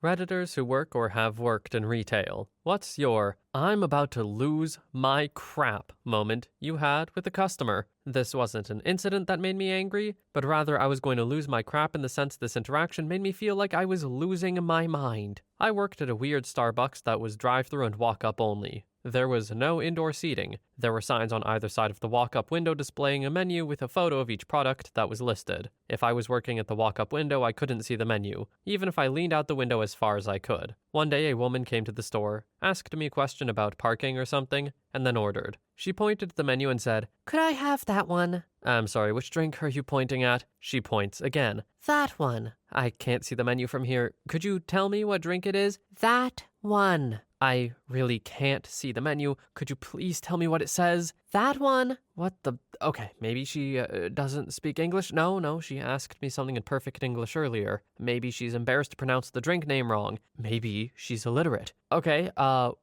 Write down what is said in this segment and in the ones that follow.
Redditors who work or have worked in retail, what's your "I'm about to lose my crap" moment you had with a customer? This wasn't an incident that made me angry, but rather I was going to lose my crap in the sense this interaction made me feel like I was losing my mind. I worked at a weird Starbucks that was drive-thru and walk-up only. There was no indoor seating. There were signs on either side of the walk-up window displaying a menu with a photo of each product that was listed. If I was working at the walk-up window, I couldn't see the menu, even if I leaned out the window as far as I could. One day, a woman came to the store, asked me a question about parking or something, and then ordered. She pointed at the menu and said, "Could I have that one?" "I'm sorry, which drink are you pointing at?" She points again. "That one." "I can't see the menu from here. Could you tell me what drink it is?" "That one." "I really can't see the menu. Could you please tell me what it says?" "That one." What the? Okay, maybe she doesn't speak English? No, she asked me something in perfect English earlier. Maybe she's embarrassed to pronounce the drink name wrong. Maybe she's illiterate. Okay,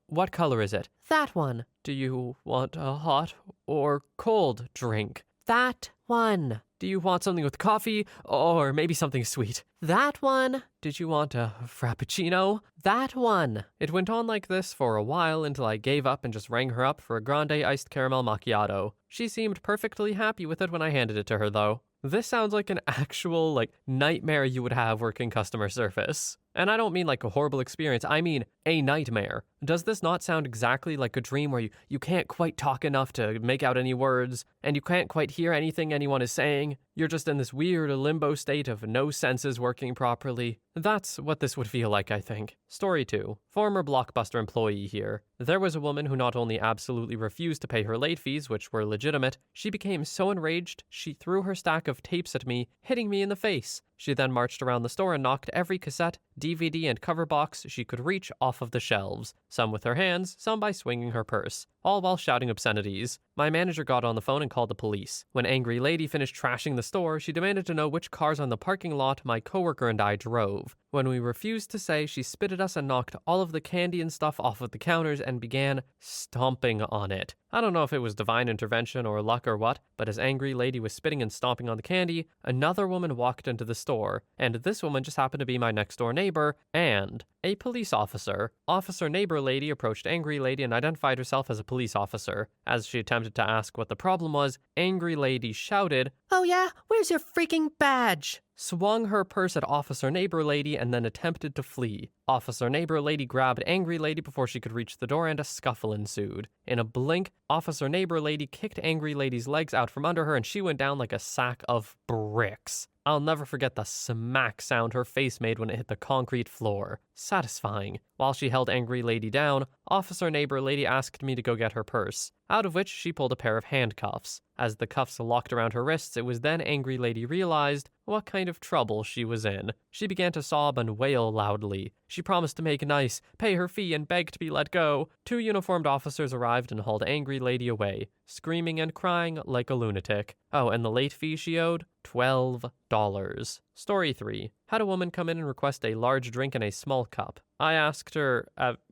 what color is it? "That one." "Do you want a hot or cold drink?" "That one." "Do you want something with coffee or maybe something sweet?" "That one." "Did you want a frappuccino?" "That one." It went on like this for a while until I gave up and just rang her up for a grande iced caramel macchiato. She seemed perfectly happy with it when I handed it to her, though. This sounds like an actual, nightmare you would have working customer service. And I don't mean like a horrible experience, I mean a nightmare. Does this not sound exactly like a dream where you can't quite talk enough to make out any words, and you can't quite hear anything anyone is saying? You're just in this weird limbo state of no senses working properly. That's what this would feel like, I think. Story 2. Former Blockbuster employee here. There was a woman who not only absolutely refused to pay her late fees, which were legitimate, she became so enraged she threw her stack of tapes at me, hitting me in the face. She then marched around the store and knocked every cassette, DVD, and cover box she could reach off of the shelves, some with her hands, some by swinging her purse, all while shouting obscenities. My manager got on the phone and called the police. When Angry Lady finished trashing the store, she demanded to know which cars on the parking lot my coworker and I drove. When we refused to say, she spit at us and knocked all of the candy and stuff off of the counters and began stomping on it. I don't know if it was divine intervention or luck or what, but as Angry Lady was spitting and stomping on the candy, another woman walked into the store, and this woman just happened to be my next door neighbor and a police officer. Officer Neighbor Lady approached Angry Lady and identified herself as a police officer. As she attempted to ask what the problem was, Angry Lady shouted, "Oh yeah? Where's your freaking badge?" Swung her purse at Officer Neighbor Lady and then attempted to flee. Officer Neighbor Lady grabbed Angry Lady before she could reach the door and a scuffle ensued. In a blink, Officer Neighbor Lady kicked Angry Lady's legs out from under her and she went down like a sack of bricks. I'll never forget the smack sound her face made when it hit the concrete floor. Satisfying. While she held Angry Lady down, Officer Neighbor Lady asked me to go get her purse, out of which she pulled a pair of handcuffs. As the cuffs locked around her wrists, it was then Angry Lady realized what kind of trouble she was in. She began to sob and wail loudly. She promised to make nice, pay her fee, and beg to be let go. 2 uniformed officers arrived and hauled Angry Lady away, screaming and crying like a lunatic. Oh, and the late fee she owed? $12. Story 3. Had a woman come in and request a large drink in a small cup. I asked her,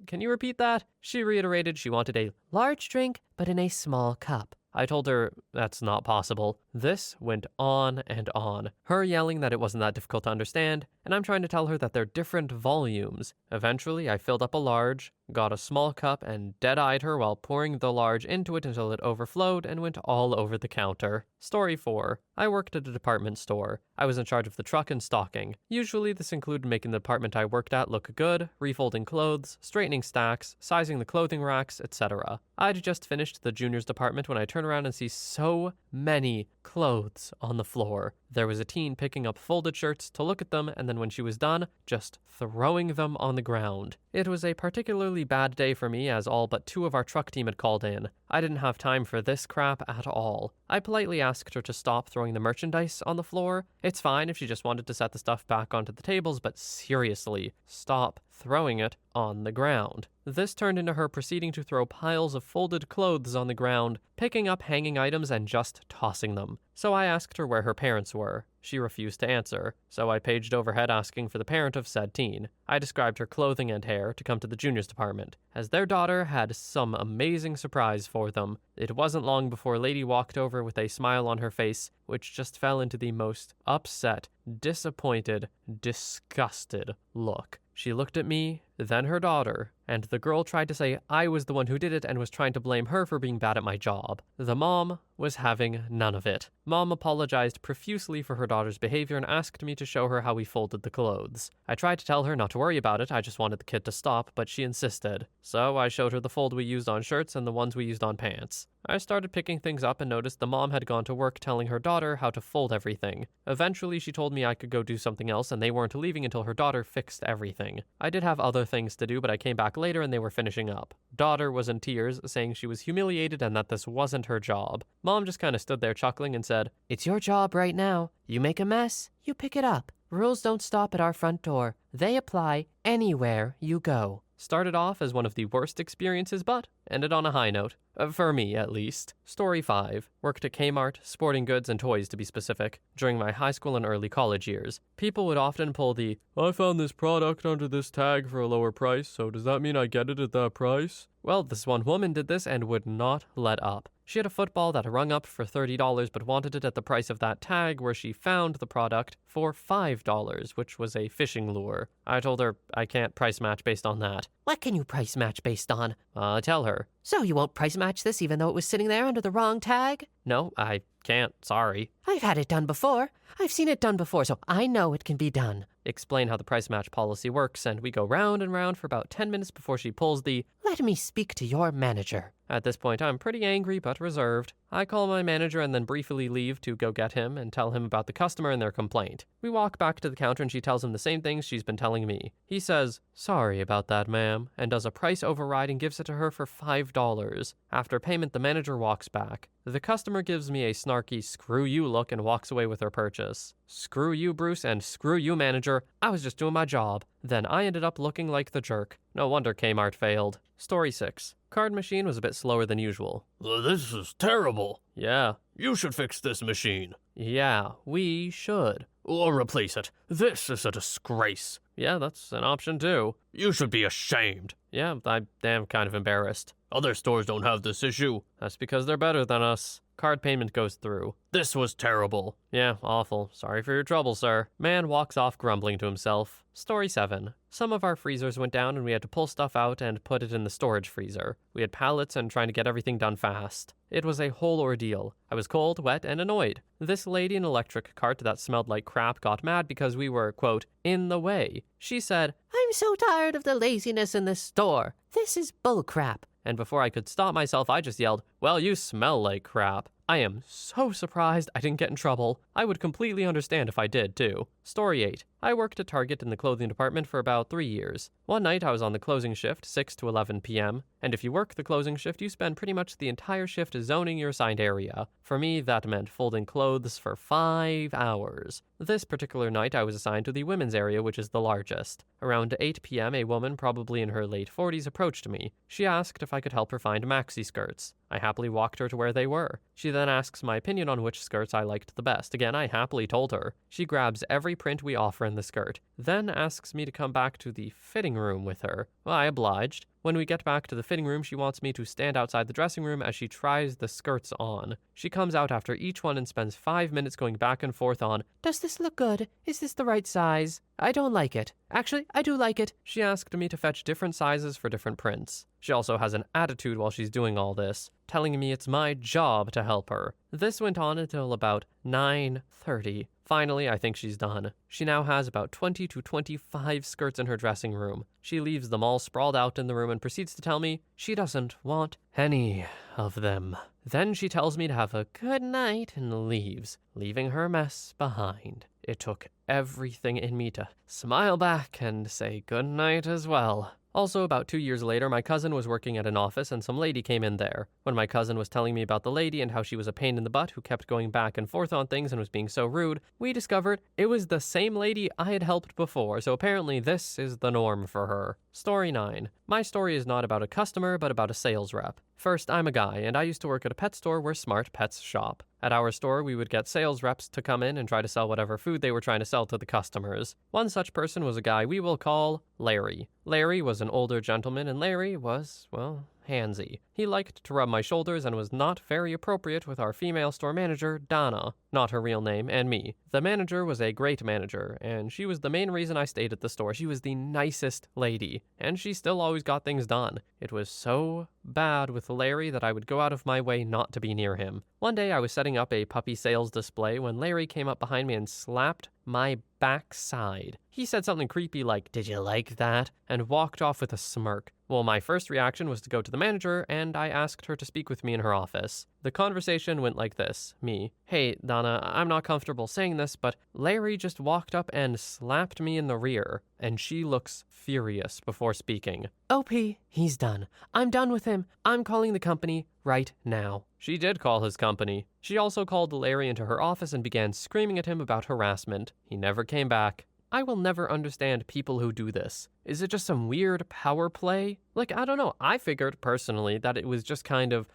can you repeat that? She reiterated she wanted a large drink, but in a small cup. I told her that's not possible. This went on and on, her yelling that it wasn't that difficult to understand, and I'm trying to tell her that they're different volumes. Eventually, I filled up a large, got a small cup, and dead-eyed her while pouring the large into it until it overflowed and went all over the counter. Story 4. I worked at a department store. I was in charge of the truck and stocking. Usually, this included making the department I worked at look good, refolding clothes, straightening stacks, sizing the clothing racks, etc. I'd just finished the juniors department when I turn around and see so many clothes on the floor. There was a teen picking up folded shirts to look at them, and then when she was done, just throwing them on the ground. It was a particularly bad day for me as all but 2 of our truck team had called in. I didn't have time for this crap at all. I politely asked her to stop throwing the merchandise on the floor. It's fine if she just wanted to set the stuff back onto the tables, but seriously, stop throwing it on the ground. This turned into her proceeding to throw piles of folded clothes on the ground, picking up hanging items and just tossing them. So I asked her where her parents were. She refused to answer, so I paged overhead asking for the parent of said teen. I described her clothing and hair to come to the juniors department, as their daughter had some amazing surprise for them. It wasn't long before Lady walked over with a smile on her face, which just fell into the most upset, disappointed, disgusted look. She looked at me, then her daughter, and the girl tried to say I was the one who did it and was trying to blame her for being bad at my job. The mom was having none of it. Mom apologized profusely for her daughter's behavior and asked me to show her how we folded the clothes. I tried to tell her not to worry about it, I just wanted the kid to stop, but she insisted. So I showed her the fold we used on shirts and the ones we used on pants. I started picking things up and noticed the mom had gone to work telling her daughter how to fold everything. Eventually, she told me I could go do something else and they weren't leaving until her daughter fixed everything. I did have other things to do, but I came back later and they were finishing up. Daughter was in tears, saying she was humiliated and that this wasn't her job. Mom just kind of stood there chuckling and said, "It's your job right now. You make a mess, you pick it up. Rules don't stop at our front door. They apply anywhere you go." Started off as one of the worst experiences, but ended on a high note. For me, at least. Story 5. Worked at Kmart, sporting goods and toys to be specific, during my high school and early college years. People would often pull the, "I found this product under this tag for a lower price, so does that mean I get it at that price?" Well, this one woman did this and would not let up. She had a football that rung up for $30 but wanted it at the price of that tag where she found the product for $5, which was a fishing lure. I told her I can't price match based on that. "What can you price match based on?" Tell her. "So you won't price match this even though it was sitting there under the wrong tag?" "No, I can't, sorry." "I've had it done before. I've seen it done before, so I know it can be done." Explain how the price match policy works, and we go round and round for about 10 minutes before she pulls the, "Let me speak to your manager." At this point, I'm pretty angry but reserved. I call my manager and then briefly leave to go get him and tell him about the customer and their complaint. We walk back to the counter and she tells him the same things she's been telling me. He says, "Sorry about that, ma'am," and does a price override and gives it to her for $5. After payment, the manager walks back. The customer gives me a snarky "screw you" look and walks away with her purchase. Screw you, Bruce, and screw you, manager. I was just doing my job. Then I ended up looking like the jerk. No wonder Kmart failed. Story 6. Card machine was a bit slower than usual. This is terrible. Yeah. You should fix this machine. Yeah, we should. Or replace it. This is a disgrace. Yeah, that's an option too. You should be ashamed. Yeah, I am kind of embarrassed. Other stores don't have this issue. That's because they're better than us. Card payment goes through. This was terrible. Yeah, awful. Sorry for your trouble, sir. Man walks off grumbling to himself. Story 7. Some of our freezers went down and we had to pull stuff out and put it in the storage freezer. We had pallets and trying to get everything done fast. It was a whole ordeal. I was cold, wet, and annoyed. This lady in an electric cart that smelled like crap got mad because we were, quote, in the way. She said, "I'm so tired of the laziness in this store. This is bullcrap." And before I could stop myself, I just yelled, "Well, you smell like crap." I am so surprised I didn't get in trouble. I would completely understand if I did, too. Story 8. I worked at Target in the clothing department for about 3 years. One night I was on the closing shift, 6 to 11 p.m., and if you work the closing shift, you spend pretty much the entire shift zoning your assigned area. For me, that meant folding clothes for 5 hours. This particular night, I was assigned to the women's area, which is the largest. Around 8 p.m., a woman, probably in her late 40s, approached me. She asked if I could help her find maxi skirts. I happily walked her to where they were. She then asks my opinion on which skirts I liked the best. Again, I happily told her. She grabs every print we offer in the skirt, then asks me to come back to the fitting room with her. Well, I obliged. When we get back to the fitting room, she wants me to stand outside the dressing room as she tries the skirts on. She comes out after each one and spends 5 minutes going back and forth on, "Does this look good? Is this the right size? I don't like it. Actually, I do like it." She asked me to fetch different sizes for different prints. She also has an attitude while she's doing all this, telling me it's my job to help her. This went on until about 9:30. Finally, I think she's done. She now has about 20 to 25 skirts in her dressing room. She leaves them all sprawled out in the room and proceeds to tell me she doesn't want any of them. Then she tells me to have a good night and leaves, leaving her mess behind. It took everything in me to smile back and say good night as well. Also, about 2 years later, my cousin was working at an office and some lady came in there. When my cousin was telling me about the lady and how she was a pain in the butt who kept going back and forth on things and was being so rude, we discovered it was the same lady I had helped before, so apparently this is the norm for her. Story 9. My story is not about a customer, but about a sales rep. First, I'm a guy, and I used to work at a pet store where smart pets shop. At our store, we would get sales reps to come in and try to sell whatever food they were trying to sell to the customers. One such person was a guy we will call Larry. Larry was an older gentleman, and Larry was, well, handsy. He liked to rub my shoulders and was not very appropriate with our female store manager, Donna, not her real name, and me. The manager was a great manager, and she was the main reason I stayed at the store. She was the nicest lady, and she still always got things done. It was so bad with Larry that I would go out of my way not to be near him. One day I was setting up a puppy sales display when Larry came up behind me and slapped my backside. He said something creepy like, "Did you like that?" and walked off with a smirk. Well, my first reaction was to go to the manager, and I asked her to speak with me in her office. The conversation went like this. Me: "Hey, Donna, I'm not comfortable saying this, but Larry just walked up and slapped me in the rear." And she looks furious before speaking. "OP, he's done. I'm done with him. I'm calling the company right now." She did call his company. She also called Larry into her office and began screaming at him about harassment. He never came back. I will never understand people who do this. Is it just some weird power play? Like, I don't know. I figured personally that it was just kind of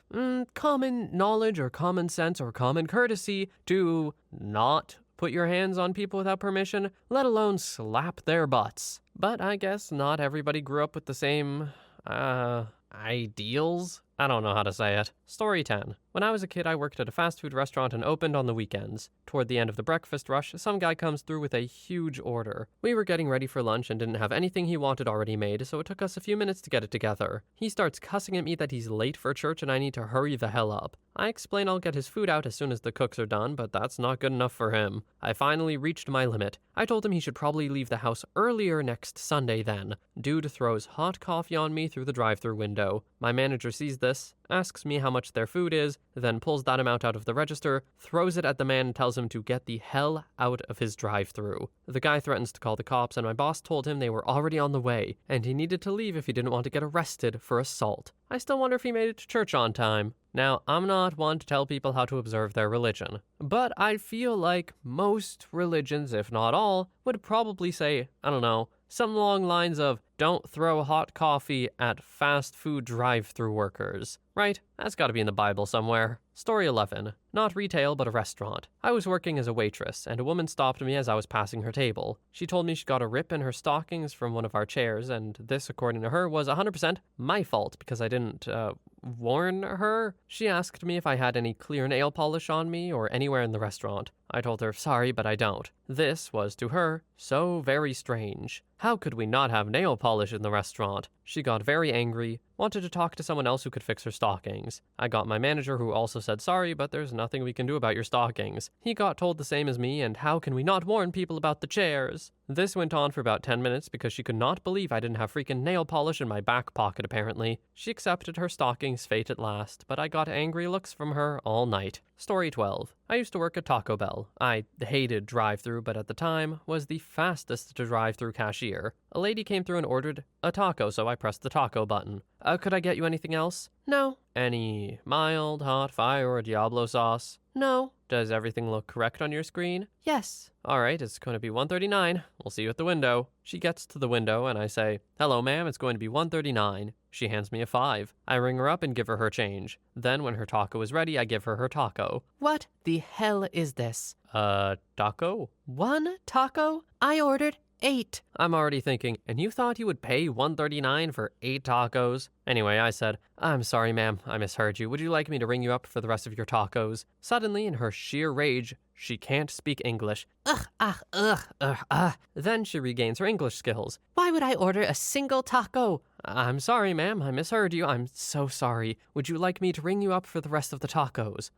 common knowledge or common sense or common courtesy to not put your hands on people without permission, let alone slap their butts. But I guess not everybody grew up with the same, ideals? I don't know how to say it. Story 10. When I was a kid, I worked at a fast food restaurant and opened on the weekends. Toward the end of the breakfast rush, some guy comes through with a huge order. We were getting ready for lunch and didn't have anything he wanted already made, so it took us a few minutes to get it together. He starts cussing at me that he's late for church and I need to hurry the hell up. I explain I'll get his food out as soon as the cooks are done, but that's not good enough for him. I finally reached my limit. I told him he should probably leave the house earlier next Sunday then. Dude throws hot coffee on me through the drive-thru window. My manager sees this, asks me how much their food is, then pulls that amount out of the register, throws it at the man and tells him to get the hell out of his drive-thru. The guy threatens to call the cops, and my boss told him they were already on the way, and he needed to leave if he didn't want to get arrested for assault. I still wonder if he made it to church on time. Now, I'm not one to tell people how to observe their religion, but I feel like most religions, if not all, would probably say, I don't know, something along the lines of, don't throw hot coffee at fast food drive-thru workers. Right? That's gotta be in the Bible somewhere. Story 11. Not retail, but a restaurant. I was working as a waitress, and a woman stopped me as I was passing her table. She told me she got a rip in her stockings from one of our chairs, and this, according to her, was 100% my fault because I didn't, warn her. She asked me if I had any clear nail polish on me or anywhere in the restaurant. I told her, sorry, but I don't. This was, to her, so very strange. How could we not have nail polish in the restaurant? She got very angry, wanted to talk to someone else who could fix her stockings. I got my manager, who also said sorry, but there's nothing we can do about your stockings. He got told the same as me, and how can we not warn people about the chairs? This went on for about 10 minutes because she could not believe I didn't have freaking nail polish in my back pocket, apparently. She accepted her stocking's fate at last, but I got angry looks from her all night. Story 12. I used to work at Taco Bell. I hated drive-thru, but at the time was the fastest to drive-thru cashier. A lady came through and ordered a taco, so I pressed the taco button. Could I get you anything else? No. Any mild, hot, fire, or Diablo sauce? No. Does everything look correct on your screen? Yes. All right, it's going to be $139. We'll see you at the window. She gets to the window and I say, hello, ma'am, it's going to be $139. She hands me a $5. I ring her up and give her her change. Then when her taco is ready, I give her her taco. What the hell is this? Taco? One taco? I ordered 8. I'm already thinking, and you thought you would pay $139 for 8 tacos? Anyway, I said, I'm sorry, ma'am, I misheard you. Would you like me to ring you up for the rest of your tacos? Suddenly, in her sheer rage, she can't speak English. Then she regains her English skills. Why would I order a single taco? I'm sorry, ma'am, I misheard you. I'm so sorry. Would you like me to ring you up for the rest of the tacos?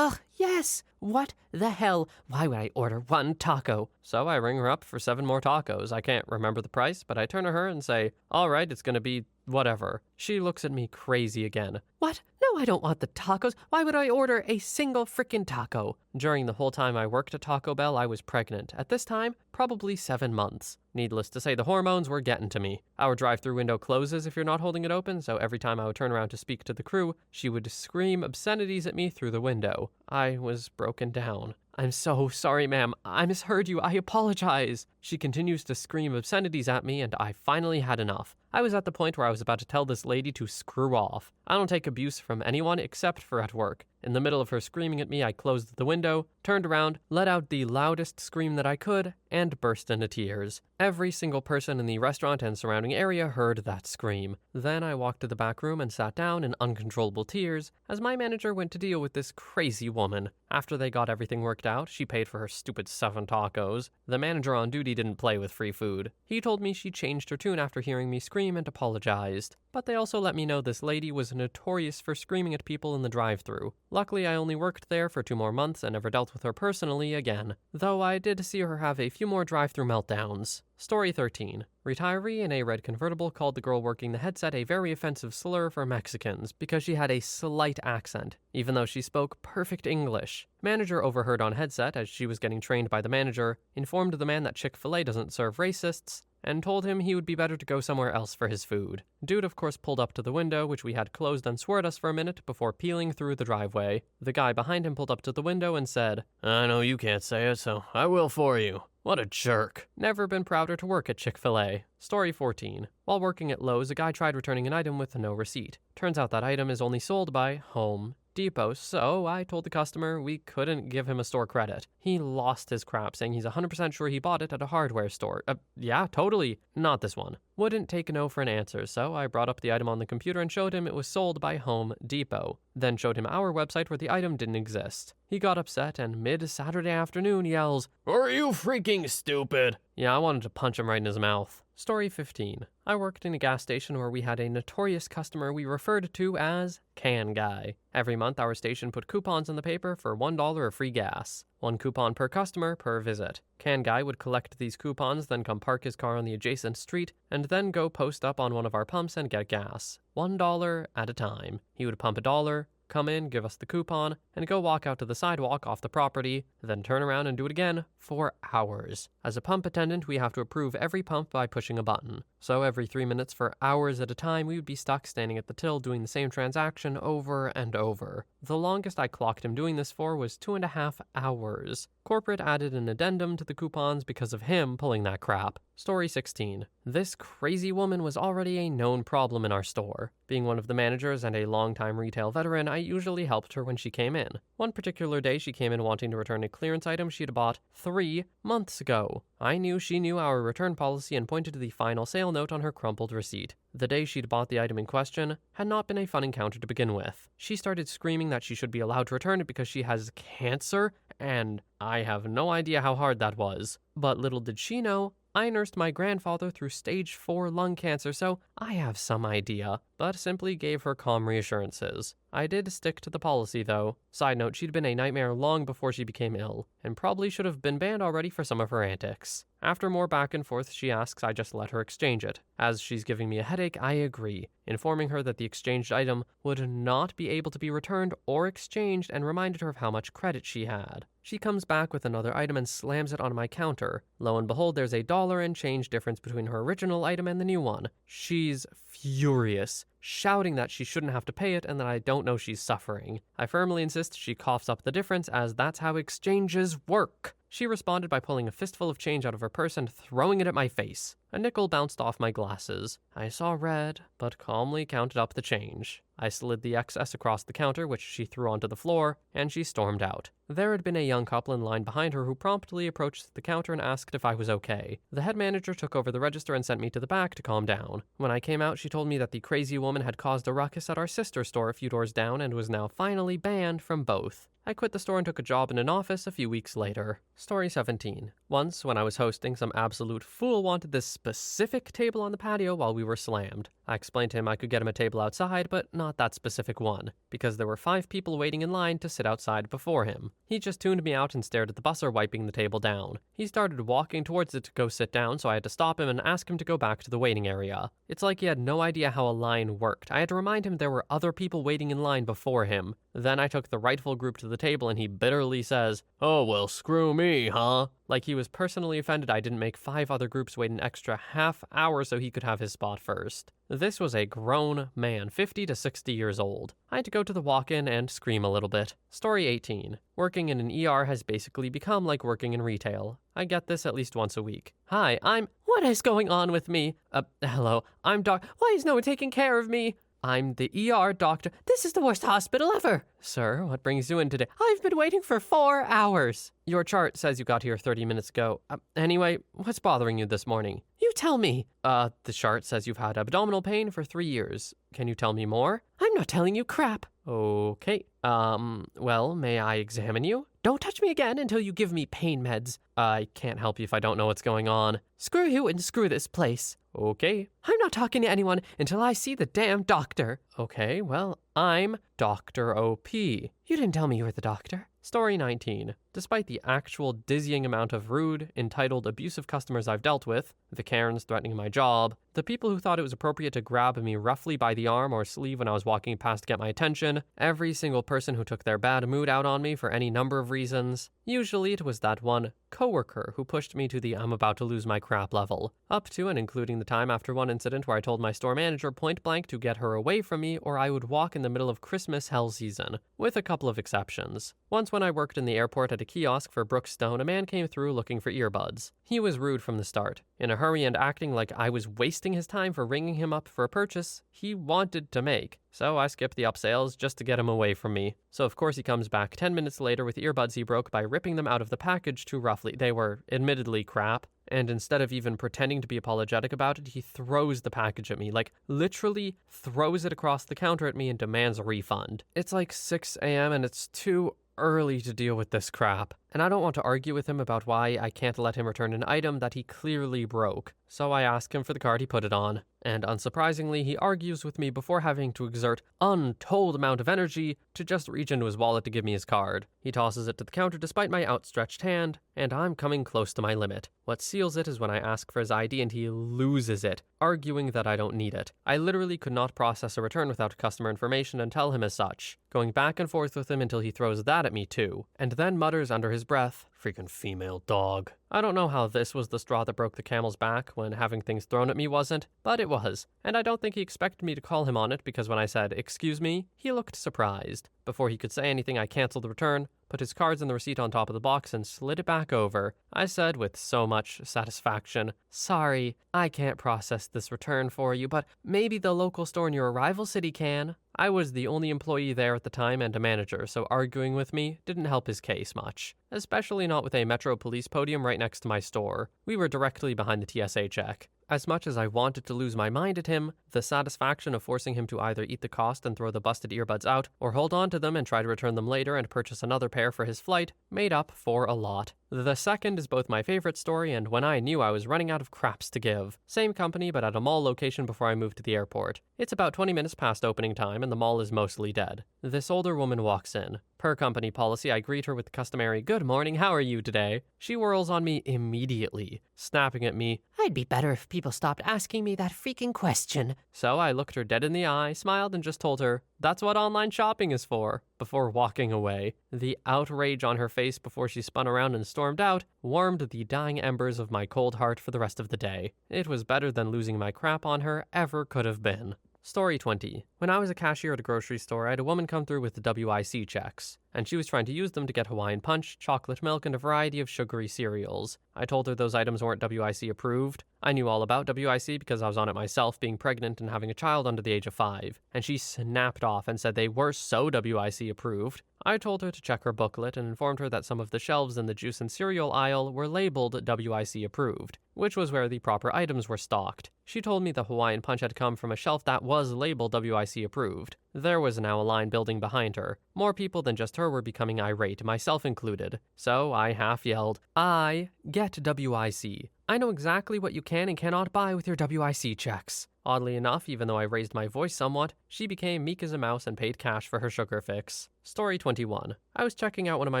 Yes. What the hell? Why would I order one taco? So I ring her up for 7 more tacos. I can't remember the price, but I turn to her and say, all right, it's gonna be whatever. She looks at me crazy again. What? No, I don't want the tacos. Why would I order a single frickin' taco? During the whole time I worked at Taco Bell, I was pregnant. At this time, probably 7 months. Needless to say, the hormones were getting to me. Our drive-thru window closes if you're not holding it open, so every time I would turn around to speak to the crew, she would scream obscenities at me through the window. I was broken down. I'm so sorry, ma'am. I misheard you. I apologize. She continues to scream obscenities at me, and I finally had enough. I was at the point where I was about to tell this lady to screw off. I don't take abuse from anyone except for at work. In the middle of her screaming at me, I closed the window, turned around, let out the loudest scream that I could, and burst into tears. Every single person in the restaurant and surrounding area heard that scream. Then I walked to the back room and sat down in uncontrollable tears as my manager went to deal with this crazy woman. After they got everything worked out, she paid for her stupid 7 tacos. The manager on duty didn't play with free food. He told me she changed her tune after hearing me scream and apologized. But they also let me know this lady was notorious for screaming at people in the drive-thru. Luckily, I only worked there for 2 more months and never dealt with her personally again, though I did see her have a few more drive-thru meltdowns. Story 13. Retiree in a red convertible called the girl working the headset a very offensive slur for Mexicans because she had a slight accent, even though she spoke perfect English. Manager overheard on headset as she was getting trained by the manager, informed the man that Chick-fil-A doesn't serve racists, and told him he would be better to go somewhere else for his food. Dude, of course, pulled up to the window, which we had closed, and swore at us for a minute before peeling through the driveway. The guy behind him pulled up to the window and said, I know you can't say it, so I will for you. What a jerk. Never been prouder to work at Chick-fil-A. Story 14. While working at Lowe's, a guy tried returning an item with no receipt. Turns out that item is only sold by Home Depot, so I told the customer we couldn't give him a store credit. He lost his crap, saying he's 100% sure he bought it at a hardware store. Yeah, totally. Not this one. Wouldn't take no for an answer, so I brought up the item on the computer and showed him it was sold by Home Depot. Then showed him our website where the item didn't exist. He got upset and mid-Saturday afternoon yells, Are you freaking stupid? Yeah, I wanted to punch him right in his mouth. Story 15. I worked in a gas station where we had a notorious customer we referred to as Can Guy. Every month, our station put coupons in the paper for $1 of free gas. 1 coupon per customer per visit. Can Guy would collect these coupons, then come park his car on the adjacent street, and then go post up on one of our pumps and get gas. $1 at a time. He would pump $1, come in, give us the coupon, and go walk out to the sidewalk off the property, then turn around and do it again for hours. As a pump attendant, we have to approve every pump by pushing a button. So every 3 minutes for hours at a time, we would be stuck standing at the till doing the same transaction over and over. The longest I clocked him doing this for was 2.5 hours. Corporate added an addendum to the coupons because of him pulling that crap. Story 16. This crazy woman was already a known problem in our store. Being one of the managers and a longtime retail veteran, I usually helped her when she came in. One particular day, she came in wanting to return a clearance item she'd bought 3 months ago. I knew she knew our return policy and pointed to the final sale note on her crumpled receipt. The day she'd bought the item in question had not been a fun encounter to begin with. She started screaming that she should be allowed to return it because she has cancer, and I have no idea how hard that was. But little did she know, I nursed my grandfather through stage 4 lung cancer, so I have some idea, but simply gave her calm reassurances. I did stick to the policy, though. Side note, she'd been a nightmare long before she became ill, and probably should have been banned already for some of her antics. After more back and forth, she asks I just let her exchange it. As she's giving me a headache, I agree, informing her that the exchanged item would not be able to be returned or exchanged, and reminded her of how much credit she had. She comes back with another item and slams it on my counter. Lo and behold, there's a $1 and change difference between her original item and the new one. She's furious, shouting that she shouldn't have to pay it and that I don't know she's suffering. I firmly insist she coughs up the difference, as that's how exchanges work. She responded by pulling a fistful of change out of her purse and throwing it at my face. A nickel bounced off my glasses. I saw red, but calmly counted up the change. I slid the excess across the counter, which she threw onto the floor, and she stormed out. There had been a young couple in line behind her who promptly approached the counter and asked if I was okay. The head manager took over the register and sent me to the back to calm down. When I came out, she told me that the crazy woman had caused a ruckus at our sister store a few doors down and was now finally banned from both. I quit the store and took a job in an office a few weeks later. Story 17. Once, when I was hosting, some absolute fool wanted this specific table on the patio while we were slammed. I explained to him I could get him a table outside, but not that specific one, because there were 5 people waiting in line to sit outside before him. He just tuned me out and stared at the busser wiping the table down. He started walking towards it to go sit down, so I had to stop him and ask him to go back to the waiting area. It's like he had no idea how a line worked. I had to remind him there were other people waiting in line before him. Then I took the rightful group to the table and he bitterly says, "Oh, well, screw me, huh?" Like he was personally offended I didn't make 5 other groups wait an extra half hour so he could have his spot first. This was a grown man, 50 to 60 years old. I had to go to the walk-in and scream a little bit. Story 18. Working in an ER has basically become like working in retail. I get this at least once a week. Hi, What is going on with me? Hello, I'm Doc. Why is no one taking care of me? I'm the ER doctor. This is the worst hospital ever. Sir, what brings you in today? I've been waiting for 4 hours. Your chart says you got here 30 minutes ago. Anyway, what's bothering you this morning? You tell me. The chart says you've had abdominal pain for 3 years. Can you tell me more? I'm not telling you crap. Okay. Well, may I examine you? Don't touch me again until you give me pain meds. I can't help you if I don't know what's going on. Screw you and screw this place. Okay. I'm not talking to anyone until I see the damn doctor. Okay, well, I'm Dr. OP. You didn't tell me you were the doctor. Story 19. Despite the actual dizzying amount of rude, entitled, abusive customers I've dealt with, the Karens threatening my job, the people who thought it was appropriate to grab me roughly by the arm or sleeve when I was walking past to get my attention, every single person who took their bad mood out on me for any number of reasons, usually it was that one coworker who pushed me to the I'm about to lose my crap level, up to and including the time after one incident where I told my store manager point blank to get her away from me or I would walk in the middle of Christmas hell season, with a couple of exceptions. Once when I worked in the airport at a kiosk for Brookstone, a man came through looking for earbuds. He was rude from the start, in a hurry and acting like I was wasting his time for ringing him up for a purchase he wanted to make. So I skipped the upsales just to get him away from me. So of course he comes back 10 minutes later with earbuds he broke by ripping them out of the package too roughly. They were admittedly crap. And instead of even pretending to be apologetic about it, he throws the package at me, like literally throws it across the counter at me and demands a refund. It's like 6 a.m. and it's too early to deal with this crap. And I don't want to argue with him about why I can't let him return an item that he clearly broke. So I ask him for the card he put it on. And unsurprisingly, he argues with me before having to exert untold amount of energy to just reach into his wallet to give me his card. He tosses it to the counter despite my outstretched hand, and I'm coming close to my limit. What seals it is when I ask for his ID and he loses it, arguing that I don't need it. I literally could not process a return without customer information and tell him as such, going back and forth with him until he throws that at me too, and then mutters under his breath, "Freaking female dog." I don't know how this was the straw that broke the camel's back when having things thrown at me wasn't, but it was. And I don't think he expected me to call him on it because when I said, "Excuse me," he looked surprised. Before he could say anything, I canceled the return, put his cards and the receipt on top of the box, and slid it back over. I said with so much satisfaction, "Sorry, I can't process this return for you, but maybe the local store in your rival city can." I was the only employee there at the time and a manager, so arguing with me didn't help his case much, especially not with a Metro Police podium right next to my store. We were directly behind the TSA check. As much as I wanted to lose my mind at him, the satisfaction of forcing him to either eat the cost and throw the busted earbuds out, or hold on to them and try to return them later and purchase another pair for his flight, made up for a lot. The second is both my favorite story and when I knew I was running out of craps to give. Same company, but at a mall location before I moved to the airport. It's about 20 minutes past opening time and the mall is mostly dead. This older woman walks in. Per company policy, I greet her with the customary, "Good morning, how are you today?" She whirls on me immediately, snapping at me, "I'd be better if people stopped asking me that freaking question." So I looked her dead in the eye, smiled, and just told her, "That's what online shopping is for," before walking away. The outrage on her face before she spun around and stormed out warmed the dying embers of my cold heart for the rest of the day. It was better than losing my crap on her ever could have been. Story 20. When I was a cashier at a grocery store, I had a woman come through with the WIC checks, and she was trying to use them to get Hawaiian Punch, chocolate milk, and a variety of sugary cereals. I told her those items weren't WIC approved. I knew all about WIC because I was on it myself, being pregnant and having a child under the age of 5, and she snapped off and said they were so WIC approved. I told her to check her booklet and informed her that some of the shelves in the juice and cereal aisle were labeled WIC approved, which was where the proper items were stocked. She told me the Hawaiian Punch had come from a shelf that was labeled WIC approved. There was now a line building behind her. More people than just her were becoming irate, myself included. So I half yelled, "I get WIC. I know exactly what you can and cannot buy with your WIC checks." Oddly enough, even though I raised my voice somewhat, she became meek as a mouse and paid cash for her sugar fix. Story 21. I was checking out one of my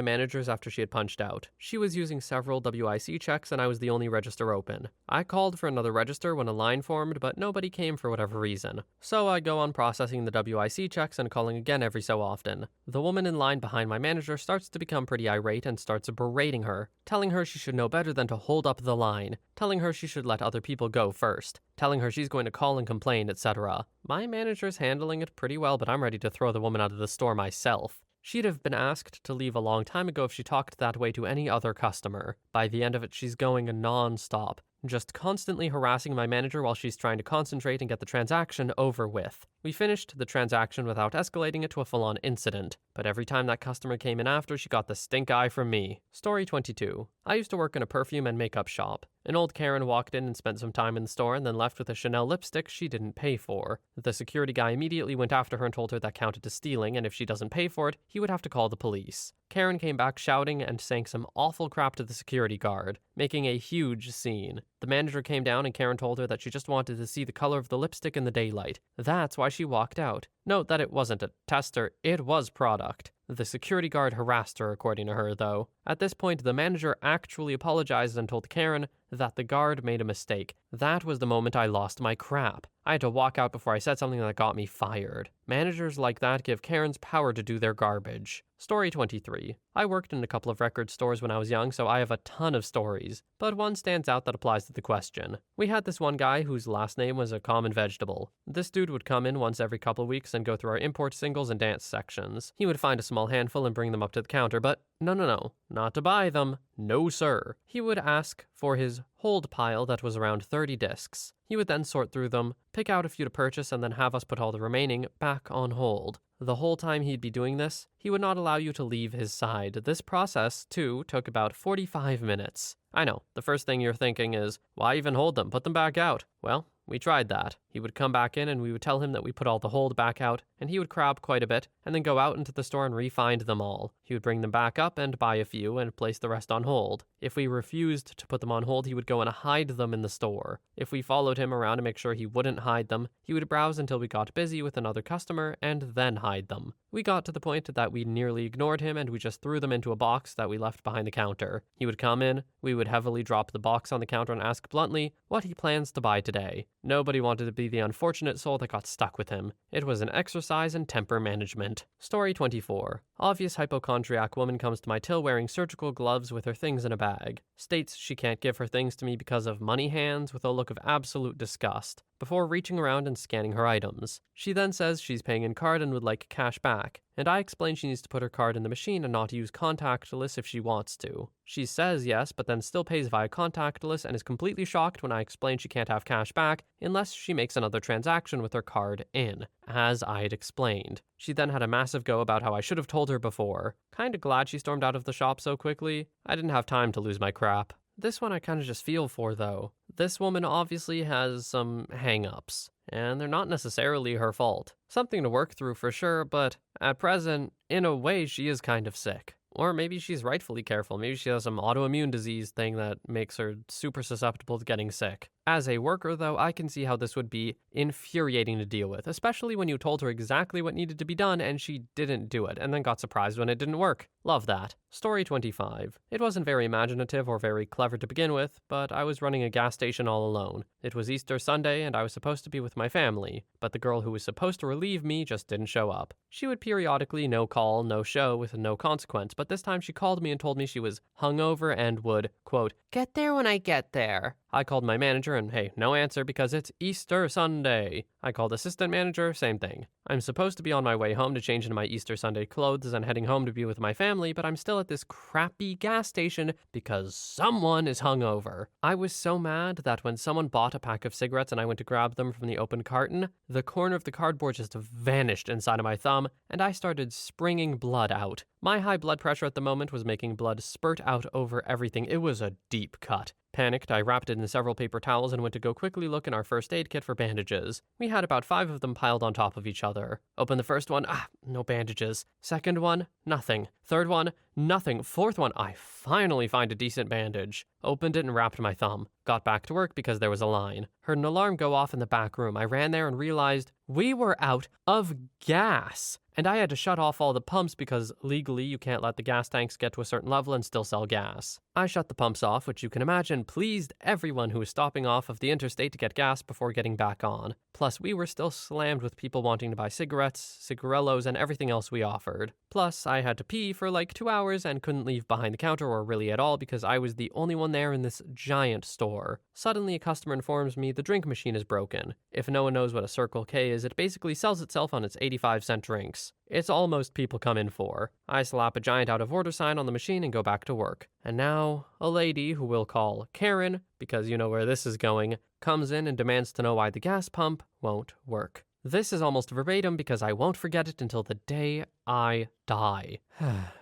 managers after she had punched out. She was using several WIC checks and I was the only register open. I called for another register when a line formed, but nobody came for whatever reason. So I go on processing the WIC checks and calling again every so often. The woman in line behind my manager starts to become pretty irate and starts berating her, telling her she should know better than to hold up the line, telling her she should let other people go first, telling her she's going to call and complain, etc. My manager's handling it pretty well, but I'm ready to throw the woman out of the store myself. She'd have been asked to leave a long time ago if she talked that way to any other customer. By the end of it, she's going non-stop, just constantly harassing my manager while she's trying to concentrate and get the transaction over with. We finished the transaction without escalating it to a full-on incident, but every time that customer came in after, she got the stink eye from me. Story 22. I used to work in a perfume and makeup shop. An old Karen walked in and spent some time in the store and then left with a Chanel lipstick she didn't pay for. The security guy immediately went after her and told her that counted as stealing, and if she doesn't pay for it, he would have to call the police. Karen came back shouting and saying some awful crap to the security guard, making a huge scene. The manager came down and Karen told her that she just wanted to see the color of the lipstick in the daylight. That's why she walked out. Note that it wasn't a tester, it was product. The security guard harassed her, according to her, though. At this point, the manager actually apologized and told Karen that the guard made a mistake. That was the moment I lost my crap. I had to walk out before I said something that got me fired. Managers like that give Karens power to do their garbage. Story 23. I worked in a couple of record stores when I was young, so I have a ton of stories, but one stands out that applies to the question. We had this one guy whose last name was a common vegetable. This dude would come in once every couple of weeks and go through our import singles and dance sections. He would find a small handful and bring them up to the counter, but no, not to buy them. No, sir. He would ask for his hold pile that was around 30 discs. He would then sort through them, pick out a few to purchase, and then have us put all the remaining back on hold. The whole time he'd be doing this, he would not allow you to leave his side. This process, too, took about 45 minutes. I know, the first thing you're thinking is, why even hold them? Put them back out. Well, we tried that. He would come back in and we would tell him that we put all the hold back out, and he would crab quite a bit, and then go out into the store and re-find them all. He would bring them back up and buy a few and place the rest on hold. If we refused to put them on hold, he would go and hide them in the store. If we followed him around to make sure he wouldn't hide them, he would browse until we got busy with another customer and then hide them. We got to the point that we nearly ignored him and we just threw them into a box that we left behind the counter. He would come in, we would heavily drop the box on the counter and ask bluntly what he plans to buy today. Nobody wanted to be the unfortunate soul that got stuck with him. It was an exercise in temper management. Story 24. Obvious hypochondriac woman comes to my till wearing surgical gloves with her things in a bag. States she can't give her things to me because of money hands with a look of absolute disgust, before reaching around and scanning her items. She then says she's paying in card and would like cash back, and I explain she needs to put her card in the machine and not use Contactless if she wants to. She says yes, but then still pays via Contactless and is completely shocked when I explain she can't have cash back unless she makes another transaction with her card in, as I'd explained. She then had a massive go about how I should have told her before. Kinda glad she stormed out of the shop so quickly. I didn't have time to lose my crap. This one I kinda just feel for, though. This woman obviously has some hang-ups, and they're not necessarily her fault. Something to work through for sure, but at present, in a way, she is kind of sick. Or maybe she's rightfully careful. Maybe she has some autoimmune disease thing that makes her super susceptible to getting sick. As a worker, though, I can see how this would be infuriating to deal with, especially when you told her exactly what needed to be done and she didn't do it, and then got surprised when it didn't work. Love that. Story 25. It wasn't very imaginative or very clever to begin with, but I was running a gas station all alone. It was Easter Sunday and I was supposed to be with my family, but the girl who was supposed to relieve me just didn't show up. She would periodically no call, no show with no consequence, but this time she called me and told me she was hungover and would, quote, get there when I get there. I called my manager and hey, no answer because it's Easter Sunday. I called assistant manager, same thing. I'm supposed to be on my way home to change into my Easter Sunday clothes and heading home to be with my family, but I'm still at this crappy gas station because someone is hungover. I was so mad that when someone bought a pack of cigarettes and I went to grab them from the open carton, the corner of the cardboard just vanished inside of my thumb and I started springing blood out. My high blood pressure at the moment was making blood spurt out over everything. It was a deep cut. Panicked, I wrapped it in several paper towels and went to go quickly look in our first aid kit for bandages. We had about 5 of them piled on top of each other. Opened the first one, no bandages. Second one, nothing. Third one, nothing. Fourth one, I finally find a decent bandage. Opened it and wrapped my thumb. Got back to work because there was a line. Heard an alarm go off in the back room. I ran there and realized we were out of gas. And I had to shut off all the pumps because legally you can't let the gas tanks get to a certain level and still sell gas. I shut the pumps off, which you can imagine pleased everyone who was stopping off of the interstate to get gas before getting back on. Plus, we were still slammed with people wanting to buy cigarettes, cigarillos, and everything else we offered. Plus, I had to pee for like 2 hours and couldn't leave behind the counter or really at all because I was the only one there in this giant store. Suddenly, a customer informs me the drink machine is broken. If no one knows what a Circle K is, it basically sells itself on its 85-cent drinks. It's all most people come in for. I slap a giant out of order sign on the machine and go back to work. And now, a lady who we'll call Karen, because you know where this is going, comes in and demands to know why the gas pump won't work. This is almost verbatim because I won't forget it until the day I die.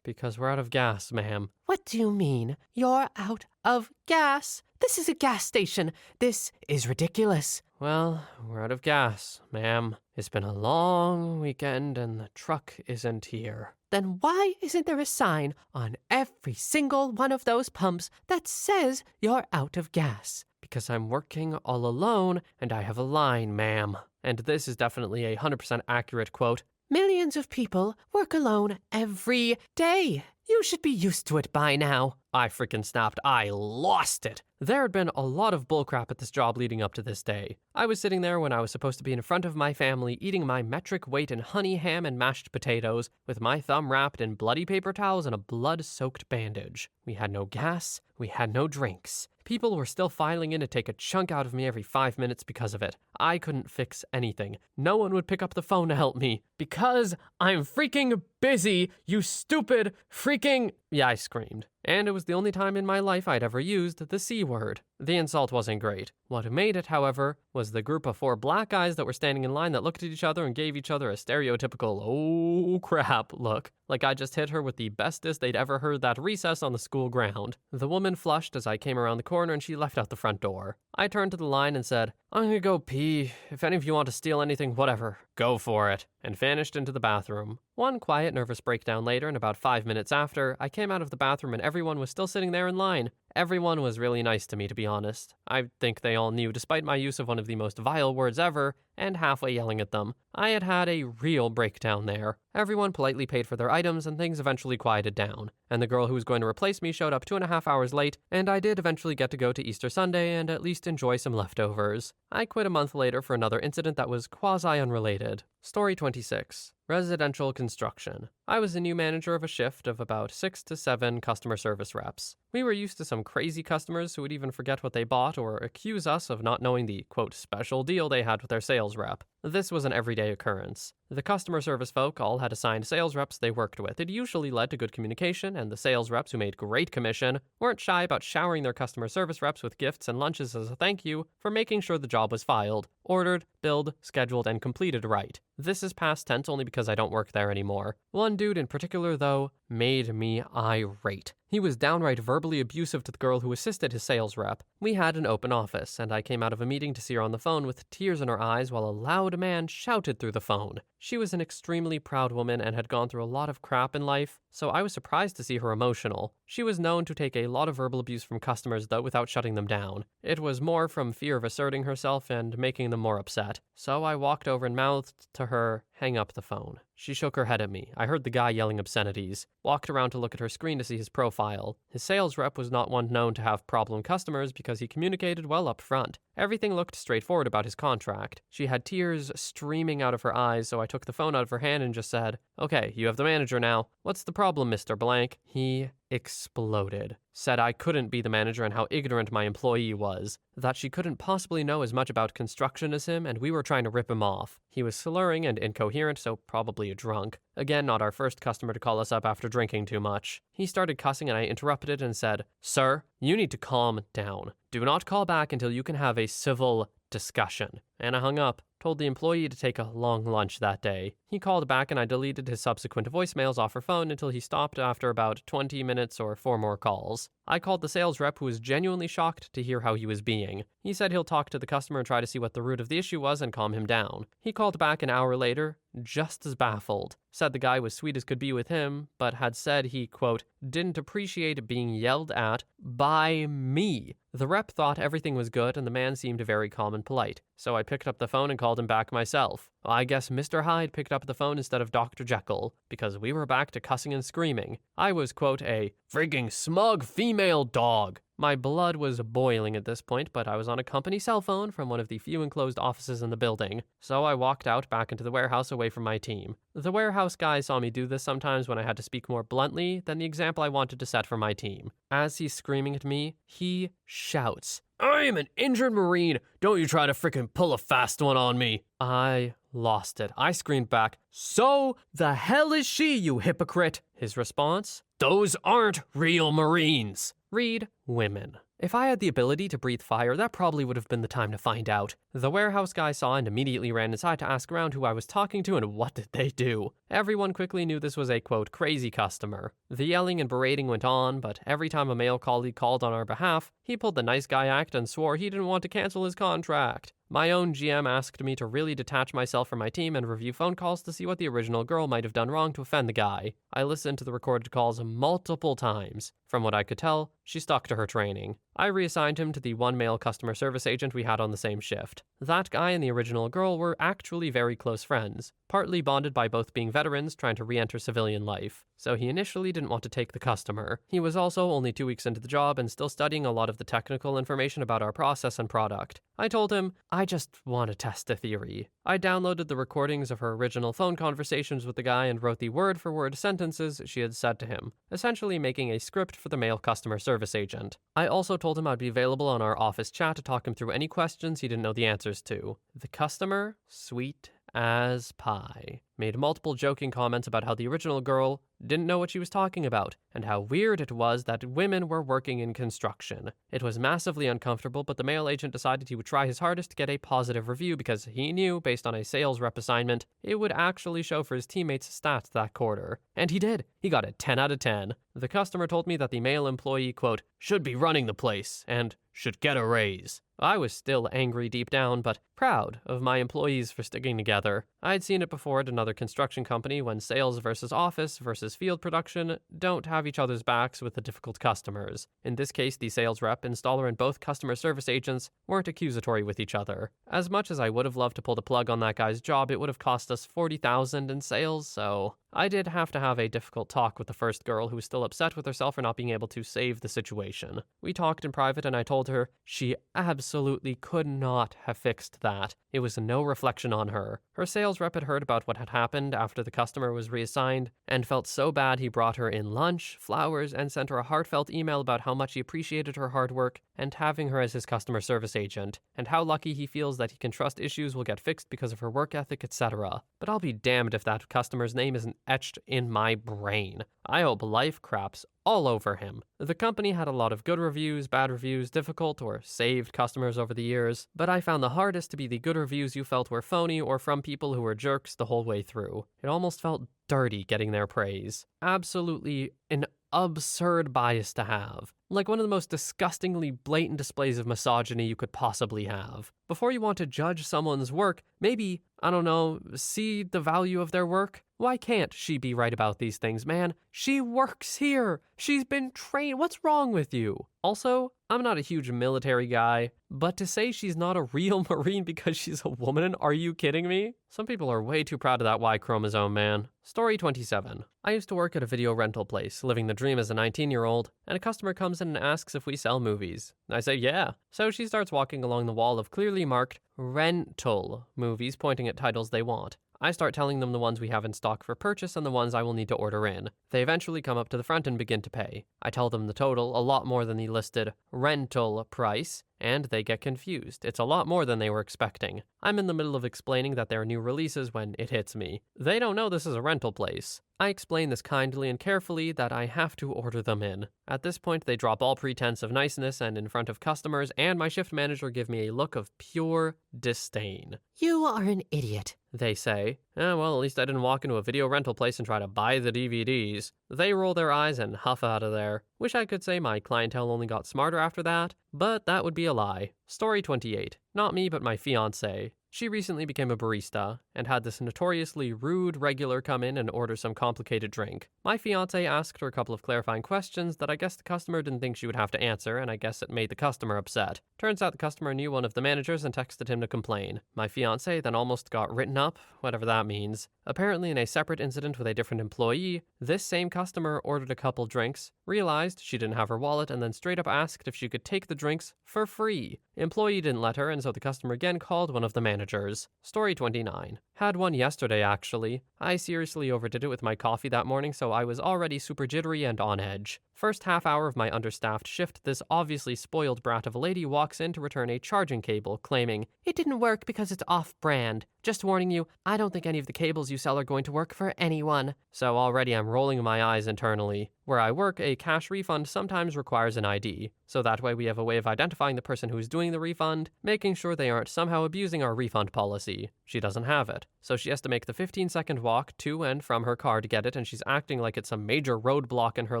Because we're out of gas, ma'am. What do you mean? You're out of gas? This is a gas station. This is ridiculous. Well, we're out of gas, ma'am. It's been a long weekend and the truck isn't here. Then why isn't there a sign on every single one of those pumps that says you're out of gas? Because I'm working all alone and I have a line, ma'am. And this is definitely a 100% accurate quote. Millions of people work alone every day. You should be used to it by now. I freaking snapped. I lost it. There had been a lot of bullcrap at this job leading up to this day. I was sitting there when I was supposed to be in front of my family eating my metric weight in honey ham and mashed potatoes with my thumb wrapped in bloody paper towels and a blood-soaked bandage. We had no gas. We had no drinks. People were still filing in to take a chunk out of me every 5 minutes because of it. I couldn't fix anything. No one would pick up the phone to help me. Because I'm freaking busy, you stupid freaking... Yeah, I screamed. And it was the only time in my life I'd ever used the C word. The insult wasn't great. What made it, however, was the group of 4 black guys that were standing in line that looked at each other and gave each other a stereotypical, oh crap look, like I just hit her with the bestest they'd ever heard that recess on the school ground. The woman flushed as I came around the corner and she left out the front door. I turned to the line and said, I'm gonna go pee. If any of you want to steal anything, whatever, go for it, and vanished into the bathroom. One quiet, nervous breakdown later, and about 5 minutes after, I came out of the bathroom and everyone was still sitting there in line. Everyone was really nice to me, to be honest. I think they all knew, despite my use of one of the most vile words ever, and halfway yelling at them. I had had a real breakdown there. Everyone politely paid for their items, and things eventually quieted down. And the girl who was going to replace me showed up 2.5 hours late, and I did eventually get to go to Easter Sunday and at least enjoy some leftovers. I quit a month later for another incident that was quasi-unrelated. Story 26. Residential construction. I was a new manager of a shift of about 6 to 7 customer service reps. We were used to some crazy customers who would even forget what they bought or accuse us of not knowing the, quote, special deal they had with their sales rep. This was an everyday occurrence. The customer service folk all had assigned sales reps they worked with. It usually led to good communication, and the sales reps who made great commission weren't shy about showering their customer service reps with gifts and lunches as a thank you for making sure the job was filed, ordered, billed, scheduled, and completed right. This is past tense only because I don't work there anymore. One dude in particular, though, made me irate. He was downright verbally abusive to the girl who assisted his sales rep. We had an open office, and I came out of a meeting to see her on the phone with tears in her eyes while a loud man shouted through the phone. She was an extremely proud woman and had gone through a lot of crap in life, so I was surprised to see her emotional. She was known to take a lot of verbal abuse from customers, though, without shutting them down. It was more from fear of asserting herself and making them more upset. So I walked over and mouthed to her, hang up the phone. She shook her head at me. I heard the guy yelling obscenities. Walked around to look at her screen to see his profile. His sales rep was not one known to have problem customers because he communicated well up front. Everything looked straightforward about his contract. She had tears streaming out of her eyes, so I took the phone out of her hand and just said, okay, you have the manager now. What's the problem, Mr. Blank? He exploded. Said I couldn't be the manager and how ignorant my employee was. That she couldn't possibly know as much about construction as him, and we were trying to rip him off. He was slurring and incoherent, so probably a drunk. Again, not our first customer to call us up after drinking too much. He started cussing and I interrupted and said, Sir, you need to calm down. Do not call back until you can have a civil discussion. And I hung up. Told the employee to take a long lunch that day. He called back and I deleted his subsequent voicemails off her phone until he stopped after about 20 minutes or 4 more calls. I called the sales rep who was genuinely shocked to hear how he was being. He said he'll talk to the customer and try to see what the root of the issue was and calm him down. He called back an hour later, just as baffled. Said the guy was sweet as could be with him, but had said he, quote, didn't appreciate being yelled at by me. The rep thought everything was good and the man seemed very calm and polite. So I picked up the phone and called him back myself. I guess Mr. Hyde picked up up the phone instead of Dr. Jekyll, because we were back to cussing and screaming. I was, quote, a freaking smug female dog. My blood was boiling at this point, but I was on a company cell phone from one of the few enclosed offices in the building, so I walked out back into the warehouse away from my team. The warehouse guy saw me do this sometimes when I had to speak more bluntly than the example I wanted to set for my team. As he's screaming at me, he shouts, I am an injured Marine. Don't you try to frickin' pull a fast one on me. I lost it. I screamed back, so the hell is she, you hypocrite? His response, those aren't real Marines. Read women. If I had the ability to breathe fire, that probably would have been the time to find out. The warehouse guy saw and immediately ran inside to ask around who I was talking to and what did they do. Everyone quickly knew this was a, quote, crazy customer. The yelling and berating went on, but every time a male colleague called on our behalf, he pulled the nice guy act and swore he didn't want to cancel his contract. My own GM asked me to really detach myself from my team and review phone calls to see what the original girl might have done wrong to offend the guy. I listened to the recorded calls multiple times. From what I could tell, she stuck to her training. I reassigned him to the one male customer service agent we had on the same shift. That guy and the original girl were actually very close friends, partly bonded by both being veterans trying to re-enter civilian life. So he initially didn't want to take the customer. He was also only 2 weeks into the job and still studying a lot of the technical information about our process and product. I told him, I just want to test the theory. I downloaded the recordings of her original phone conversations with the guy and wrote the word-for-word sentences she had said to him, essentially making a script for the male customer service agent. I also told him I'd be available on our office chat to talk him through any questions he didn't know the answers to. The customer, sweet as pie, made multiple joking comments about how the original girl didn't know what she was talking about, and how weird it was that women were working in construction. It was massively uncomfortable, but the male agent decided he would try his hardest to get a positive review because he knew, based on a sales rep assignment, it would actually show for his teammates' stats that quarter. And he did. He got a 10 out of 10. The customer told me that the male employee, quote, should be running the place, and should get a raise. I was still angry deep down, but proud of my employees for sticking together. I'd seen it before at another construction company when sales versus office versus field production don't have each other's backs with the difficult customers. In this case, the sales rep, installer, and both customer service agents weren't accusatory with each other. As much as I would have loved to pull the plug on that guy's job, it would have cost us $40,000 in sales, so I did have to have a difficult talk with the first girl who was still upset with herself for not being able to save the situation. We talked in private and I told her she absolutely could not have fixed that. It was no reflection on her. Her sales rep had heard about what had happened after the customer was reassigned and felt so bad he brought her in lunch, flowers, and sent her a heartfelt email about how much he appreciated her hard work and having her as his customer service agent, and how lucky he feels that he can trust issues will get fixed because of her work ethic, etc. But I'll be damned if that customer's name isn't etched in my brain. I hope life craps all over him. The company had a lot of good reviews, bad reviews, difficult or saved customers over the years, but I found the hardest to be the good reviews you felt were phony or from people who were jerks the whole way through. It almost felt dirty getting their praise. Absolutely an absurd bias to have. Like one of the most disgustingly blatant displays of misogyny you could possibly have. Before you want to judge someone's work, maybe, I don't know, see the value of their work? Why can't she be right about these things, man? She works here. She's been trained. What's wrong with you? Also, I'm not a huge military guy, but to say she's not a real Marine because she's a woman, are you kidding me? Some people are way too proud of that Y chromosome, man. Story 27. I used to work at a video rental place, living the dream as a 19-year-old, and a customer comes in and asks if we sell movies. I say, yeah. So she starts walking along the wall of clearly marked rental movies, pointing at titles they want. I start telling them the ones we have in stock for purchase and the ones I will need to order in. They eventually come up to the front and begin to pay. I tell them the total, a lot more than the listed rental price, and they get confused. It's a lot more than they were expecting. I'm in the middle of explaining that they're new releases when it hits me. They don't know this is a rental place. I explain this kindly and carefully that I have to order them in. At this point, they drop all pretense of niceness and in front of customers, and my shift manager give me a look of pure disdain. You are an idiot, they say. Well, at least I didn't walk into a video rental place and try to buy the DVDs. They roll their eyes and huff out of there. Wish I could say my clientele only got smarter after that, but that would be a lie. Story 28. Not me, but my fiancé. She recently became a barista and had this notoriously rude regular come in and order some complicated drink. My fiance asked her a couple of clarifying questions that I guess the customer didn't think she would have to answer, and I guess it made the customer upset. Turns out the customer knew one of the managers and texted him to complain. My fiance then almost got written up, whatever that means. Apparently, in a separate incident with a different employee, this same customer ordered a couple drinks, realized she didn't have her wallet, and then straight up asked if she could take the drinks for free. Employee didn't let her, and so the customer again called one of the managers. Story 29. Had one yesterday, actually. I seriously overdid it with my coffee that morning, so I was already super jittery and on edge. First half hour of my understaffed shift, this obviously spoiled brat of a lady walks in to return a charging cable, claiming, "It didn't work because it's off-brand. Just warning you, I don't think any of the cables you sell are going to work for anyone." So already I'm rolling my eyes internally. Where I work, a cash refund sometimes requires an ID, so that way we have a way of identifying the person who's doing the refund, making sure they aren't somehow abusing our refund policy. She doesn't have it, so she has to make the 15-second walk to and from her car to get it, and she's acting like it's some major roadblock in her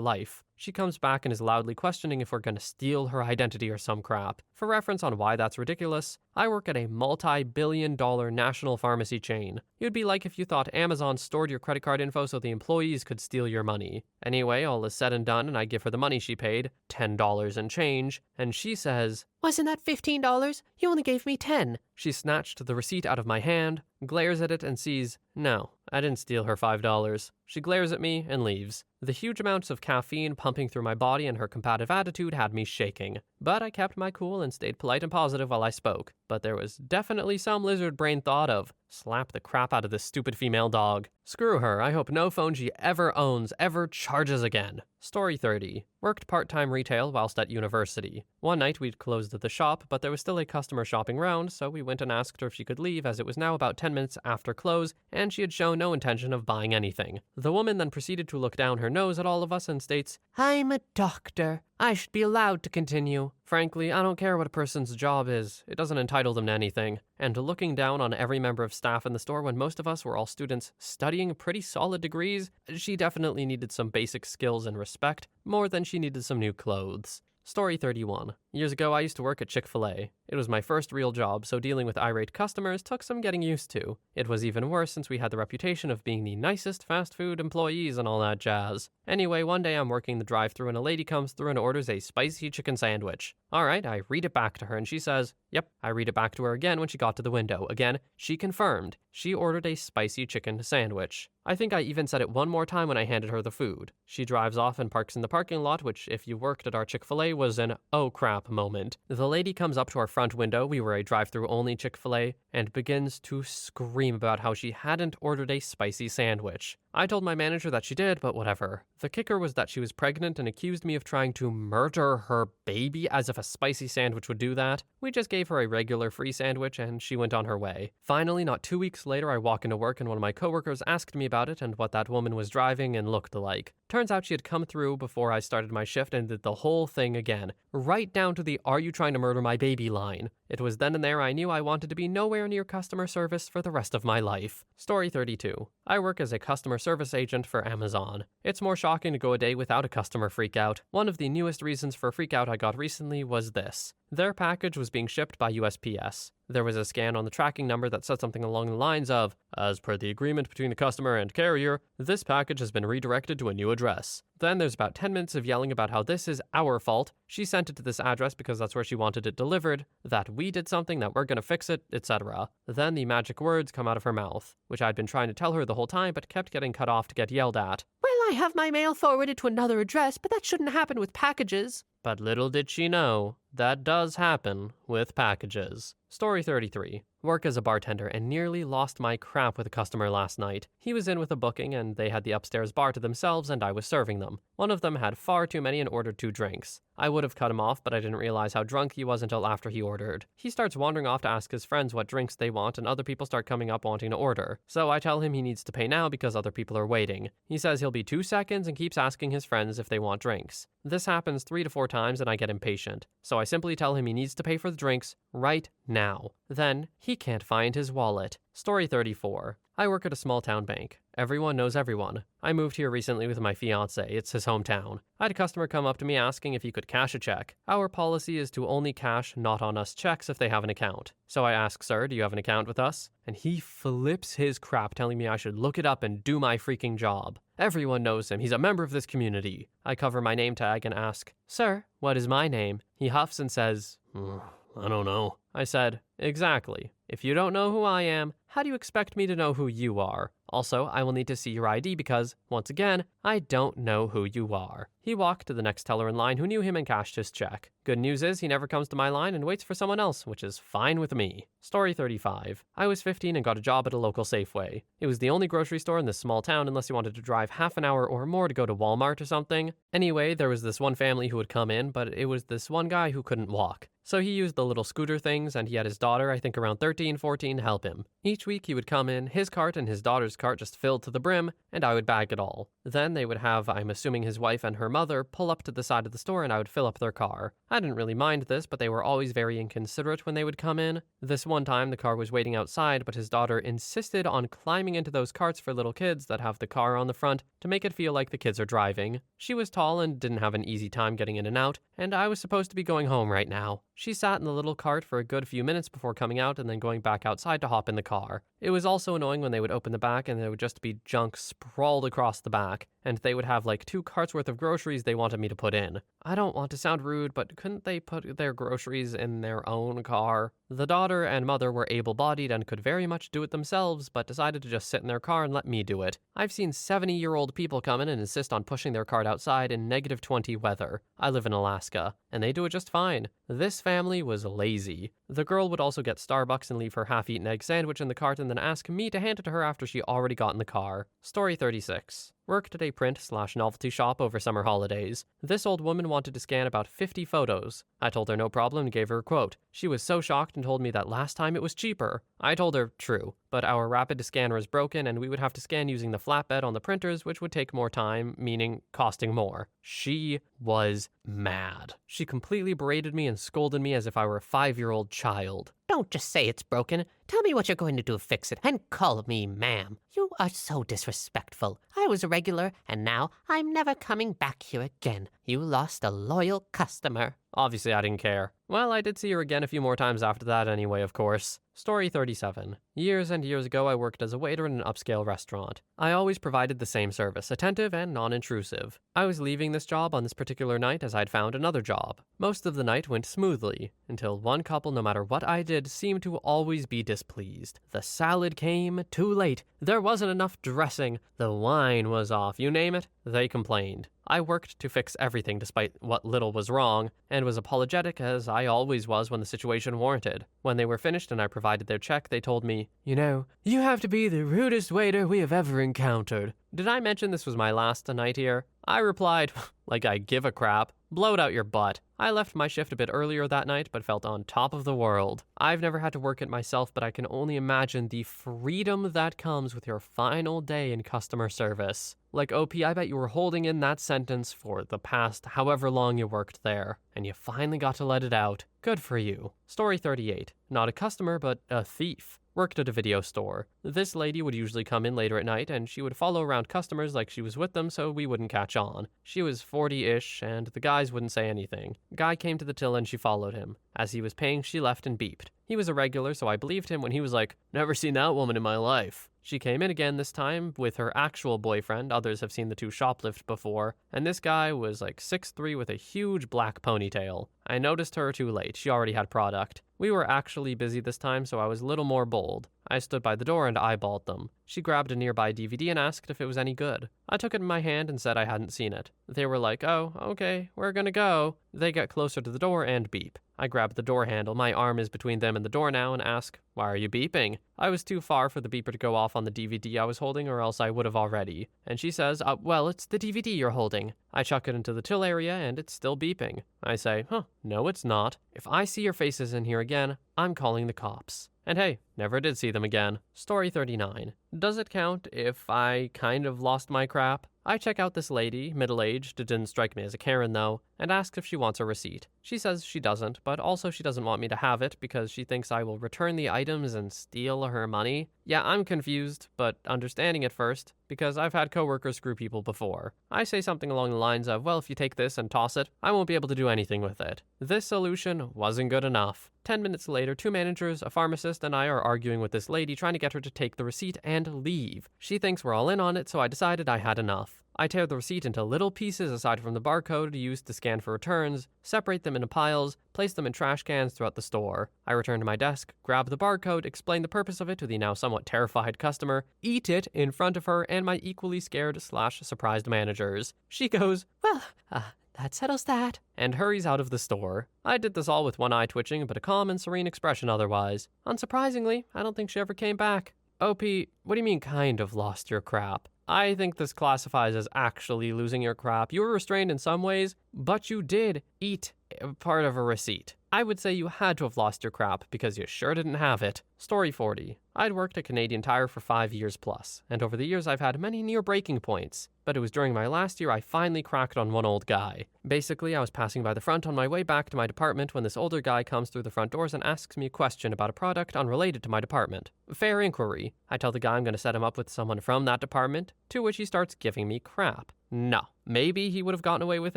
life. She comes back and is loudly questioning if we're gonna steal her identity or some crap. For reference on why that's ridiculous, I work at a multi-billion-dollar national pharmacy chain. It'd be like if you thought Amazon stored your credit card info so the employees could steal your money. Anyway, all is said and done, and I give her the money she paid, $10 and change, and she says, "Wasn't that $15? You only gave me 10. She snatched the receipt out of my hand, glares at it, and sees, no, I didn't steal her $5. She glares at me and leaves. The huge amounts of caffeine pumping through my body and her combative attitude had me shaking. But I kept my cool and stayed polite and positive while I spoke. But there was definitely some lizard brain thought of, slap the crap out of this stupid female dog. Screw her, I hope no phone she ever owns ever charges again. Story 30. Worked part-time retail whilst at university. One night we'd closed the shop, but there was still a customer shopping round, so we went and asked her if she could leave as it was now about 10 minutes after close, and she had shown no intention of buying anything. The woman then proceeded to look down her nose at all of us and states, "I'm a doctor. I should be allowed to continue." Frankly, I don't care what a person's job is. It doesn't entitle them to anything. And looking down on every member of staff in the store when most of us were all students studying pretty solid degrees, she definitely needed some basic skills and respect, more than she needed some new clothes. Story 31. Years ago, I used to work at Chick-fil-A. It was my first real job, so dealing with irate customers took some getting used to. It was even worse since we had the reputation of being the nicest fast food employees and all that jazz. Anyway, one day I'm working the drive-thru and a lady comes through and orders a spicy chicken sandwich. Alright, I read it back to her and she says, yep. I read it back to her again when she got to the window. Again, she confirmed. She ordered a spicy chicken sandwich. I think I even said it one more time when I handed her the food. She drives off and parks in the parking lot, which if you worked at our Chick-fil-A was an oh crap moment. The lady comes up to our front window, we were a drive-thru only Chick-fil-A, and begins to scream about how she hadn't ordered a spicy sandwich. I told my manager that she did, but whatever. The kicker was that she was pregnant and accused me of trying to murder her baby, as if a spicy sandwich would do that. We just gave her a regular free sandwich and she went on her way. Finally, not 2 weeks later, I walk into work and one of my coworkers asked me about it and what that woman was driving and looked like. Turns out she had come through before I started my shift and did the whole thing again, right down to the "are you trying to murder my baby" line. It was then and there I knew I wanted to be nowhere near customer service for the rest of my life. Story 32. I work as a customer service agent for Amazon. It's more shocking to go a day without a customer freakout. One of the newest reasons for a freakout I got recently was this. Their package was being shipped by USPS. There was a scan on the tracking number that said something along the lines of, as per the agreement between the customer and carrier, this package has been redirected to a new address. Then there's about 10 minutes of yelling about how this is our fault, she sent it to this address because that's where she wanted it delivered, that we did something, that we're gonna fix it, etc. Then the magic words come out of her mouth, which I'd been trying to tell her the whole time but kept getting cut off to get yelled at. "Well, I have my mail forwarded to another address, but that shouldn't happen with packages." But little did she know, that does happen with packages. Story 33. Work as a bartender and nearly lost my crap with a customer last night. He was in with a booking and they had the upstairs bar to themselves and I was serving them. One of them had far too many and ordered 2 drinks. I would have cut him off, but I didn't realize how drunk he was until after he ordered. He starts wandering off to ask his friends what drinks they want and other people start coming up wanting to order. So I tell him he needs to pay now because other people are waiting. He says he'll be 2 seconds and keeps asking his friends if they want drinks. This happens 3 to 4 times and I get impatient. So I simply tell him he needs to pay for the drinks right now. Then he can't find his wallet. Story 34. I work at a small town bank. Everyone knows everyone. I moved here recently with my fiance. It's his hometown. I had a customer come up to me asking if he could cash a check. Our policy is to only cash not on us checks if they have an account. So I ask, sir, do you have an account with us? And he flips his crap telling me I should look it up and do my freaking job. Everyone knows him. He's a member of this community. I cover my name tag and ask, sir, what is my name? He huffs and says, I don't know. I said, exactly. If you don't know who I am, how do you expect me to know who you are? Also, I will need to see your ID because, once again, I don't know who you are. He walked to the next teller in line who knew him and cashed his check. Good news is he never comes to my line and waits for someone else, which is fine with me. Story 35. I was 15 and got a job at a local Safeway. It was the only grocery store in this small town unless you wanted to drive half an hour or more to go to Walmart or something. Anyway, there was this one family who would come in, but it was this one guy who couldn't walk. So he used the little scooter things, and he had his daughter, I think around 13, 14, help him. Each week he would come in, his cart and his daughter's cart just filled to the brim, and I would bag it all. Then they would have, I'm assuming his wife and her mother, pull up to the side of the store and I would fill up their car. I didn't really mind this, but they were always very inconsiderate when they would come in. This one time the car was waiting outside, but his daughter insisted on climbing into those carts for little kids that have the car on the front to make it feel like the kids are driving. She was tall and didn't have an easy time getting in and out, and I was supposed to be going home right now. She sat in the little cart for a good few minutes before coming out and then going back outside to hop in the car. It was also annoying when they would open the back and there would just be junk sprawled across the back, and they would have like 2 carts worth of groceries they wanted me to put in. I don't want to sound rude, but couldn't they put their groceries in their own car? The daughter and mother were able-bodied and could very much do it themselves, but decided to just sit in their car and let me do it. I've seen 70-year-old people come in and insist on pushing their cart outside in -20 weather. I live in Alaska, and they do it just fine. This family was lazy. The girl would also get Starbucks and leave her half-eaten egg sandwich in the cart and then ask me to hand it to her after she already got in the car. Story 36. Worked at a print/novelty shop over summer holidays. This old woman wanted to scan about 50 photos. I told her no problem and gave her a quote. She was so shocked and told me that last time it was cheaper. I told her, true, but our rapid scanner is broken and we would have to scan using the flatbed on the printers, which would take more time, meaning costing more. She was mad. She completely berated me and scolded me as if I were a 5-year-old child. Don't just say it's broken. Tell me what you're going to do to fix it and call me ma'am. You are so disrespectful. I was a regular and now I'm never coming back here again. You lost a loyal customer. Obviously, I didn't care. Well, I did see her again a few more times after that anyway, of course. Story 37. Years and years ago, I worked as a waiter in an upscale restaurant. I always provided the same service, attentive and non-intrusive. I was leaving this job on this particular night as I'd found another job. Most of the night went smoothly, until one couple, no matter what I did, seemed to always be displeased. The salad came too late. There wasn't enough dressing. The wine was off. You name it, they complained. I worked to fix everything despite what little was wrong, and was apologetic as I always was when the situation warranted. When they were finished and I provided their check, they told me, "You know, you have to be the rudest waiter we have ever encountered." Did I mention this was my last night here? I replied, like I give a crap. Blow it out your butt. I left my shift a bit earlier that night, but felt on top of the world. I've never had to work it myself, but I can only imagine the freedom that comes with your final day in customer service. Like, OP, I bet you were holding in that sentence for the past however long you worked there, and you finally got to let it out. Good for you. Story 38. Not a customer, but a thief. Worked at a video store. This lady would usually come in later at night, and she would follow around customers like she was with them so we wouldn't catch on. She was 40-ish, and the guys wouldn't say anything. Guy came to the till and she followed him. As he was paying, she left and beeped. He was a regular, so I believed him when he was like, "Never seen that woman in my life." She came in again this time with her actual boyfriend. Others have seen the two shoplift before. And this guy was like 6'3" with a huge black ponytail. I noticed her too late. She already had product. We were actually busy this time, so I was a little more bold. I stood by the door and eyeballed them. She grabbed a nearby DVD and asked if it was any good. I took it in my hand and said I hadn't seen it. They were like, "Oh, okay, we're gonna go." They get closer to the door and beep. I grab the door handle, my arm is between them and the door now, and ask, "Why are you beeping?" I was too far for the beeper to go off on the DVD I was holding, or else I would have already. And she says, "Well, it's the DVD you're holding." I chuck it into the till area and it's still beeping. I say, "No, it's not. If I see your faces in here again, I'm calling the cops." And hey, Never did see them again. Story 39. Does it count if I kind of lost my crap? I check out this lady, middle-aged, didn't strike me as a Karen though, and ask if she wants a receipt. She says she doesn't, but also she doesn't want me to have it because she thinks I will return the items and steal her money. Yeah, I'm confused, but understanding at first, because I've had coworkers screw people before. I say something along the lines of, well, if you take this and toss it, I won't be able to do anything with it. This solution wasn't good enough. 10 minutes later, 2 managers, a pharmacist, and I are arguing with this lady trying to get her to take the receipt and leave. She thinks we're all in on it, so I decided I had enough. I tear the receipt into little pieces aside from the barcode used to scan for returns, separate them into piles, place them in trash cans throughout the store. I return to my desk, grab the barcode, explain the purpose of it to the now somewhat terrified customer, eat it in front of her and my equally scared/surprised managers. She goes, Well, that settles that. and hurries out of the store. I did this all with one eye twitching, but a calm and serene expression otherwise. Unsurprisingly, I don't think she ever came back. OP, what do you mean kind of lost your crap? I think this classifies as actually losing your crap. You were restrained in some ways, but you did eat part of a receipt. I would say you had to have lost your crap because you sure didn't have it. Story 40. I'd worked at Canadian Tire for 5 years plus, and over the years I've had many near breaking points. But it was during my last year I finally cracked on one old guy. Basically, I was passing by the front on my way back to my department when this older guy comes through the front doors and asks me a question about a product unrelated to my department. Fair inquiry. I tell the guy I'm going to set him up with someone from that department, to which he starts giving me crap. No. Maybe he would have gotten away with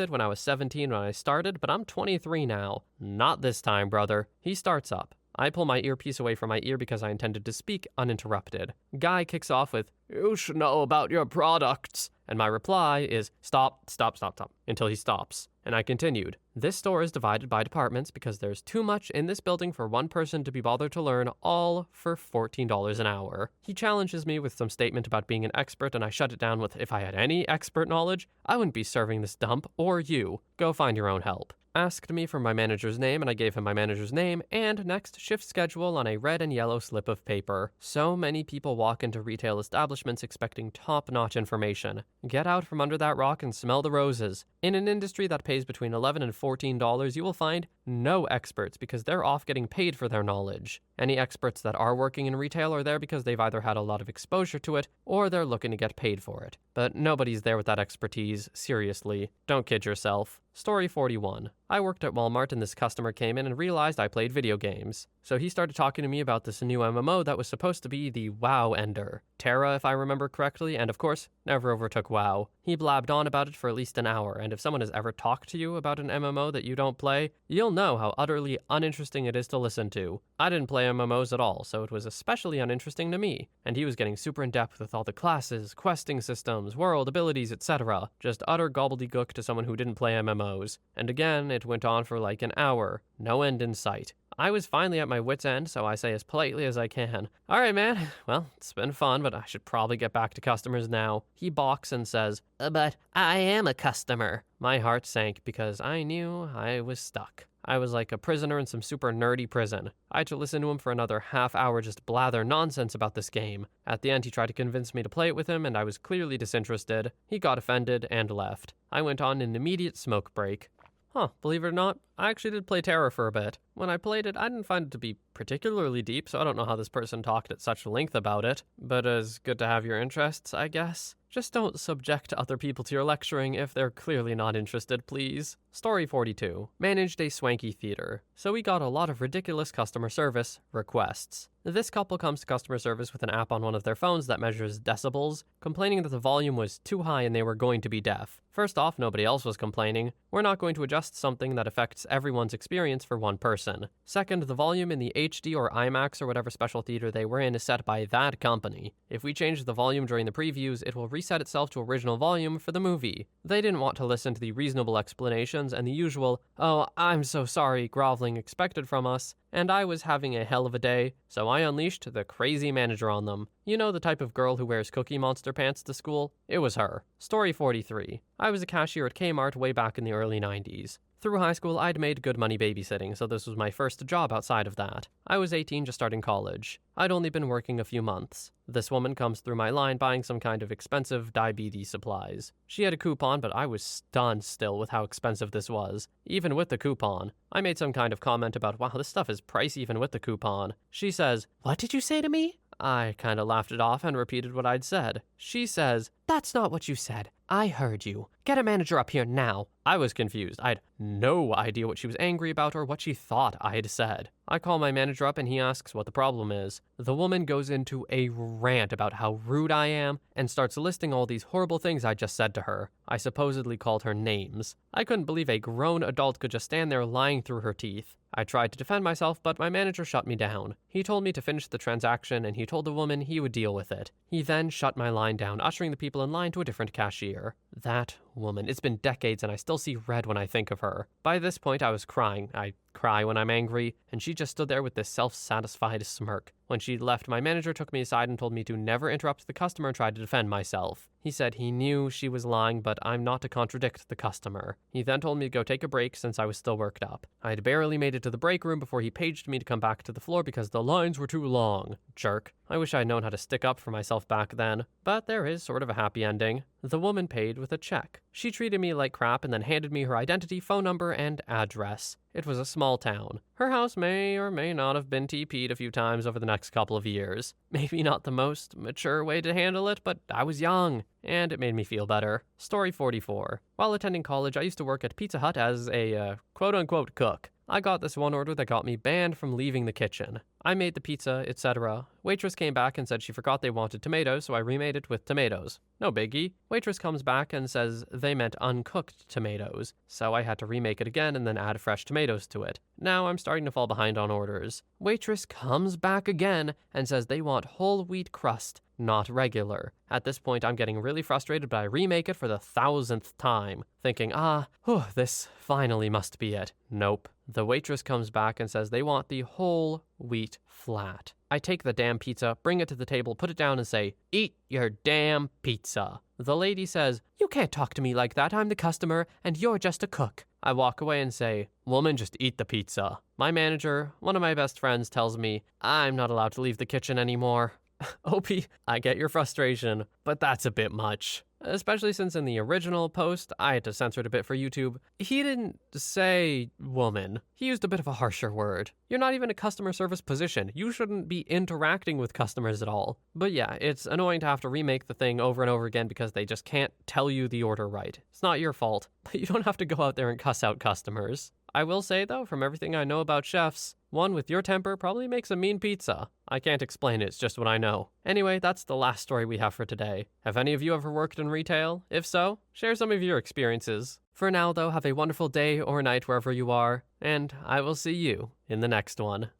it when I was 17 when I started, but I'm 23 now. Not this time, brother. He starts up. I pull my earpiece away from my ear because I intended to speak uninterrupted. Guy kicks off with, "You should know about your products." And my reply is, stop, until he stops. And I continued, this store is divided by departments because there's too much in this building for one person to be bothered to learn, all for $14 an hour. He challenges me with some statement about being an expert, and I shut it down with, if I had any expert knowledge, I wouldn't be serving this dump, or you. Go find your own help. Asked me for my manager's name, and I gave him my manager's name and next shift schedule on a red and yellow slip of paper. So many people walk into retail establishments expecting top-notch information. Get out from under that rock and smell the roses. In an industry that pays between $11 and $14, you will find no experts because they're off getting paid for their knowledge. Any experts that are working in retail are there because they've either had a lot of exposure to it or they're looking to get paid for it. But nobody's there with that expertise, seriously. Don't kid yourself. Story 41. I worked at Walmart and this customer came in and realized I played video games. So he started talking to me about this new MMO that was supposed to be the WoW ender. Terra, if I remember correctly, and of course, never overtook WoW. He blabbed on about it for at least an hour, and if someone has ever talked to you about an MMO that you don't play, you'll know how utterly uninteresting it is to listen to. I didn't play MMOs at all, so it was especially uninteresting to me, and he was getting super in-depth with all the classes, questing systems, world, abilities, etc. Just utter gobbledygook to someone who didn't play MMOs. And again, it went on for like an hour. No end in sight. I was finally at my wit's end, so I say as politely as I can, "All right, man. Well, it's been fun, but I should probably get back to customers now." He balks and says, But I am a customer. My heart sank because I knew I was stuck. I was like a prisoner in some super nerdy prison. I had to listen to him for another half hour just blather nonsense about this game. At the end, he tried to convince me to play it with him, and I was clearly disinterested. He got offended and left. I went on an immediate smoke break. Believe it or not, I actually did play Terra for a bit. When I played it, I didn't find it to be particularly deep, so I don't know how this person talked at such length about it. But it's good to have your interests, I guess. Just don't subject other people to your lecturing if they're clearly not interested, please. Story 42. Managed a swanky theater. So we got a lot of ridiculous customer service requests. This couple comes to customer service with an app on one of their phones that measures decibels, complaining that the volume was too high and they were going to be deaf. First off, nobody else was complaining. We're not going to adjust something that affects everyone's experience for one person. Second, the volume in the HD or IMAX or whatever special theater they were in is set by that company. If we change the volume during the previews, it will reset itself to original volume for the movie. They didn't want to listen to the reasonable explanations and the usual, "Oh, I'm so sorry," groveling expected from us, and I was having a hell of a day, so I unleashed the crazy manager on them. You know, the type of girl who wears Cookie Monster pants to school? It was her. Story 43. I was a cashier at Kmart way back in the early 90s. Through high school, I'd made good money babysitting, so this was my first job outside of that. I was 18, just starting college. I'd only been working a few months. This woman comes through my line buying some kind of expensive diabetes supplies. She had a coupon, but I was stunned still with how expensive this was, even with the coupon. I made some kind of comment about, wow, this stuff is pricey even with the coupon. She says, "What did you say to me?" I kind of laughed it off and repeated what I'd said. She says, "That's not what you said. I heard you. Get a manager up here now." I was confused. I'd no idea what she was angry about or what she thought I had said. I call my manager up and he asks what the problem is. The woman goes into a rant about how rude I am and starts listing all these horrible things I just said to her. I supposedly called her names. I couldn't believe a grown adult could just stand there lying through her teeth. I tried to defend myself, but my manager shut me down. He told me to finish the transaction and he told the woman he would deal with it. He then shut my line down, ushering the people in line to a different cashier. That woman. It's been decades and I still see red when I think of her. By this point, I was crying. I cry when I'm angry, and she just stood there with this self-satisfied smirk. When she left, my manager took me aside and told me to never interrupt the customer and try to defend myself. He said he knew she was lying, but I'm not to contradict the customer. He then told me to go take a break since I was still worked up. I had barely made it to the break room before he paged me to come back to the floor because the lines were too long. Jerk. I wish I'd known how to stick up for myself back then, but there is sort of a happy ending. The woman paid with a check. She treated me like crap and then handed me her identity, phone number, and address. It was a small town. Her house may or may not have been TP'd a few times over the next couple of years. Maybe not the most mature way to handle it, but I was young, and it made me feel better. Story 44. While attending college, I used to work at Pizza Hut as a quote-unquote cook. I got this one order that got me banned from leaving the kitchen. I made the pizza, etc. Waitress came back and said she forgot they wanted tomatoes, so I remade it with tomatoes. No biggie. Waitress comes back and says they meant uncooked tomatoes, so I had to remake it again and then add fresh tomatoes to it. Now I'm starting to fall behind on orders. Waitress comes back again and says they want whole wheat crust, not regular. At this point, I'm getting really frustrated, but I remake it for the 1,000th time, thinking, this finally must be it. Nope. The waitress comes back and says they want the whole wheat flat. I take the damn pizza, bring it to the table, put it down and say, "Eat your damn pizza." The lady says, "You can't talk to me like that. I'm the customer and you're just a cook." I walk away and say, "Woman, just eat the pizza." My manager, one of my best friends, tells me I'm not allowed to leave the kitchen anymore. Opie, I get your frustration, but that's a bit much. Especially since in the original post, I had to censor it a bit for YouTube. He didn't say woman. He used a bit of a harsher word. You're not even a customer service position. You shouldn't be interacting with customers at all. But yeah, it's annoying to have to remake the thing over and over again because they just can't tell you the order right. It's not your fault, but you don't have to go out there and cuss out customers. I will say, though, from everything I know about chefs, one with your temper probably makes a mean pizza. I can't explain it, it's just what I know. Anyway, that's the last story we have for today. Have any of you ever worked in retail? If so, share some of your experiences. For now, though, have a wonderful day or night wherever you are, and I will see you in the next one.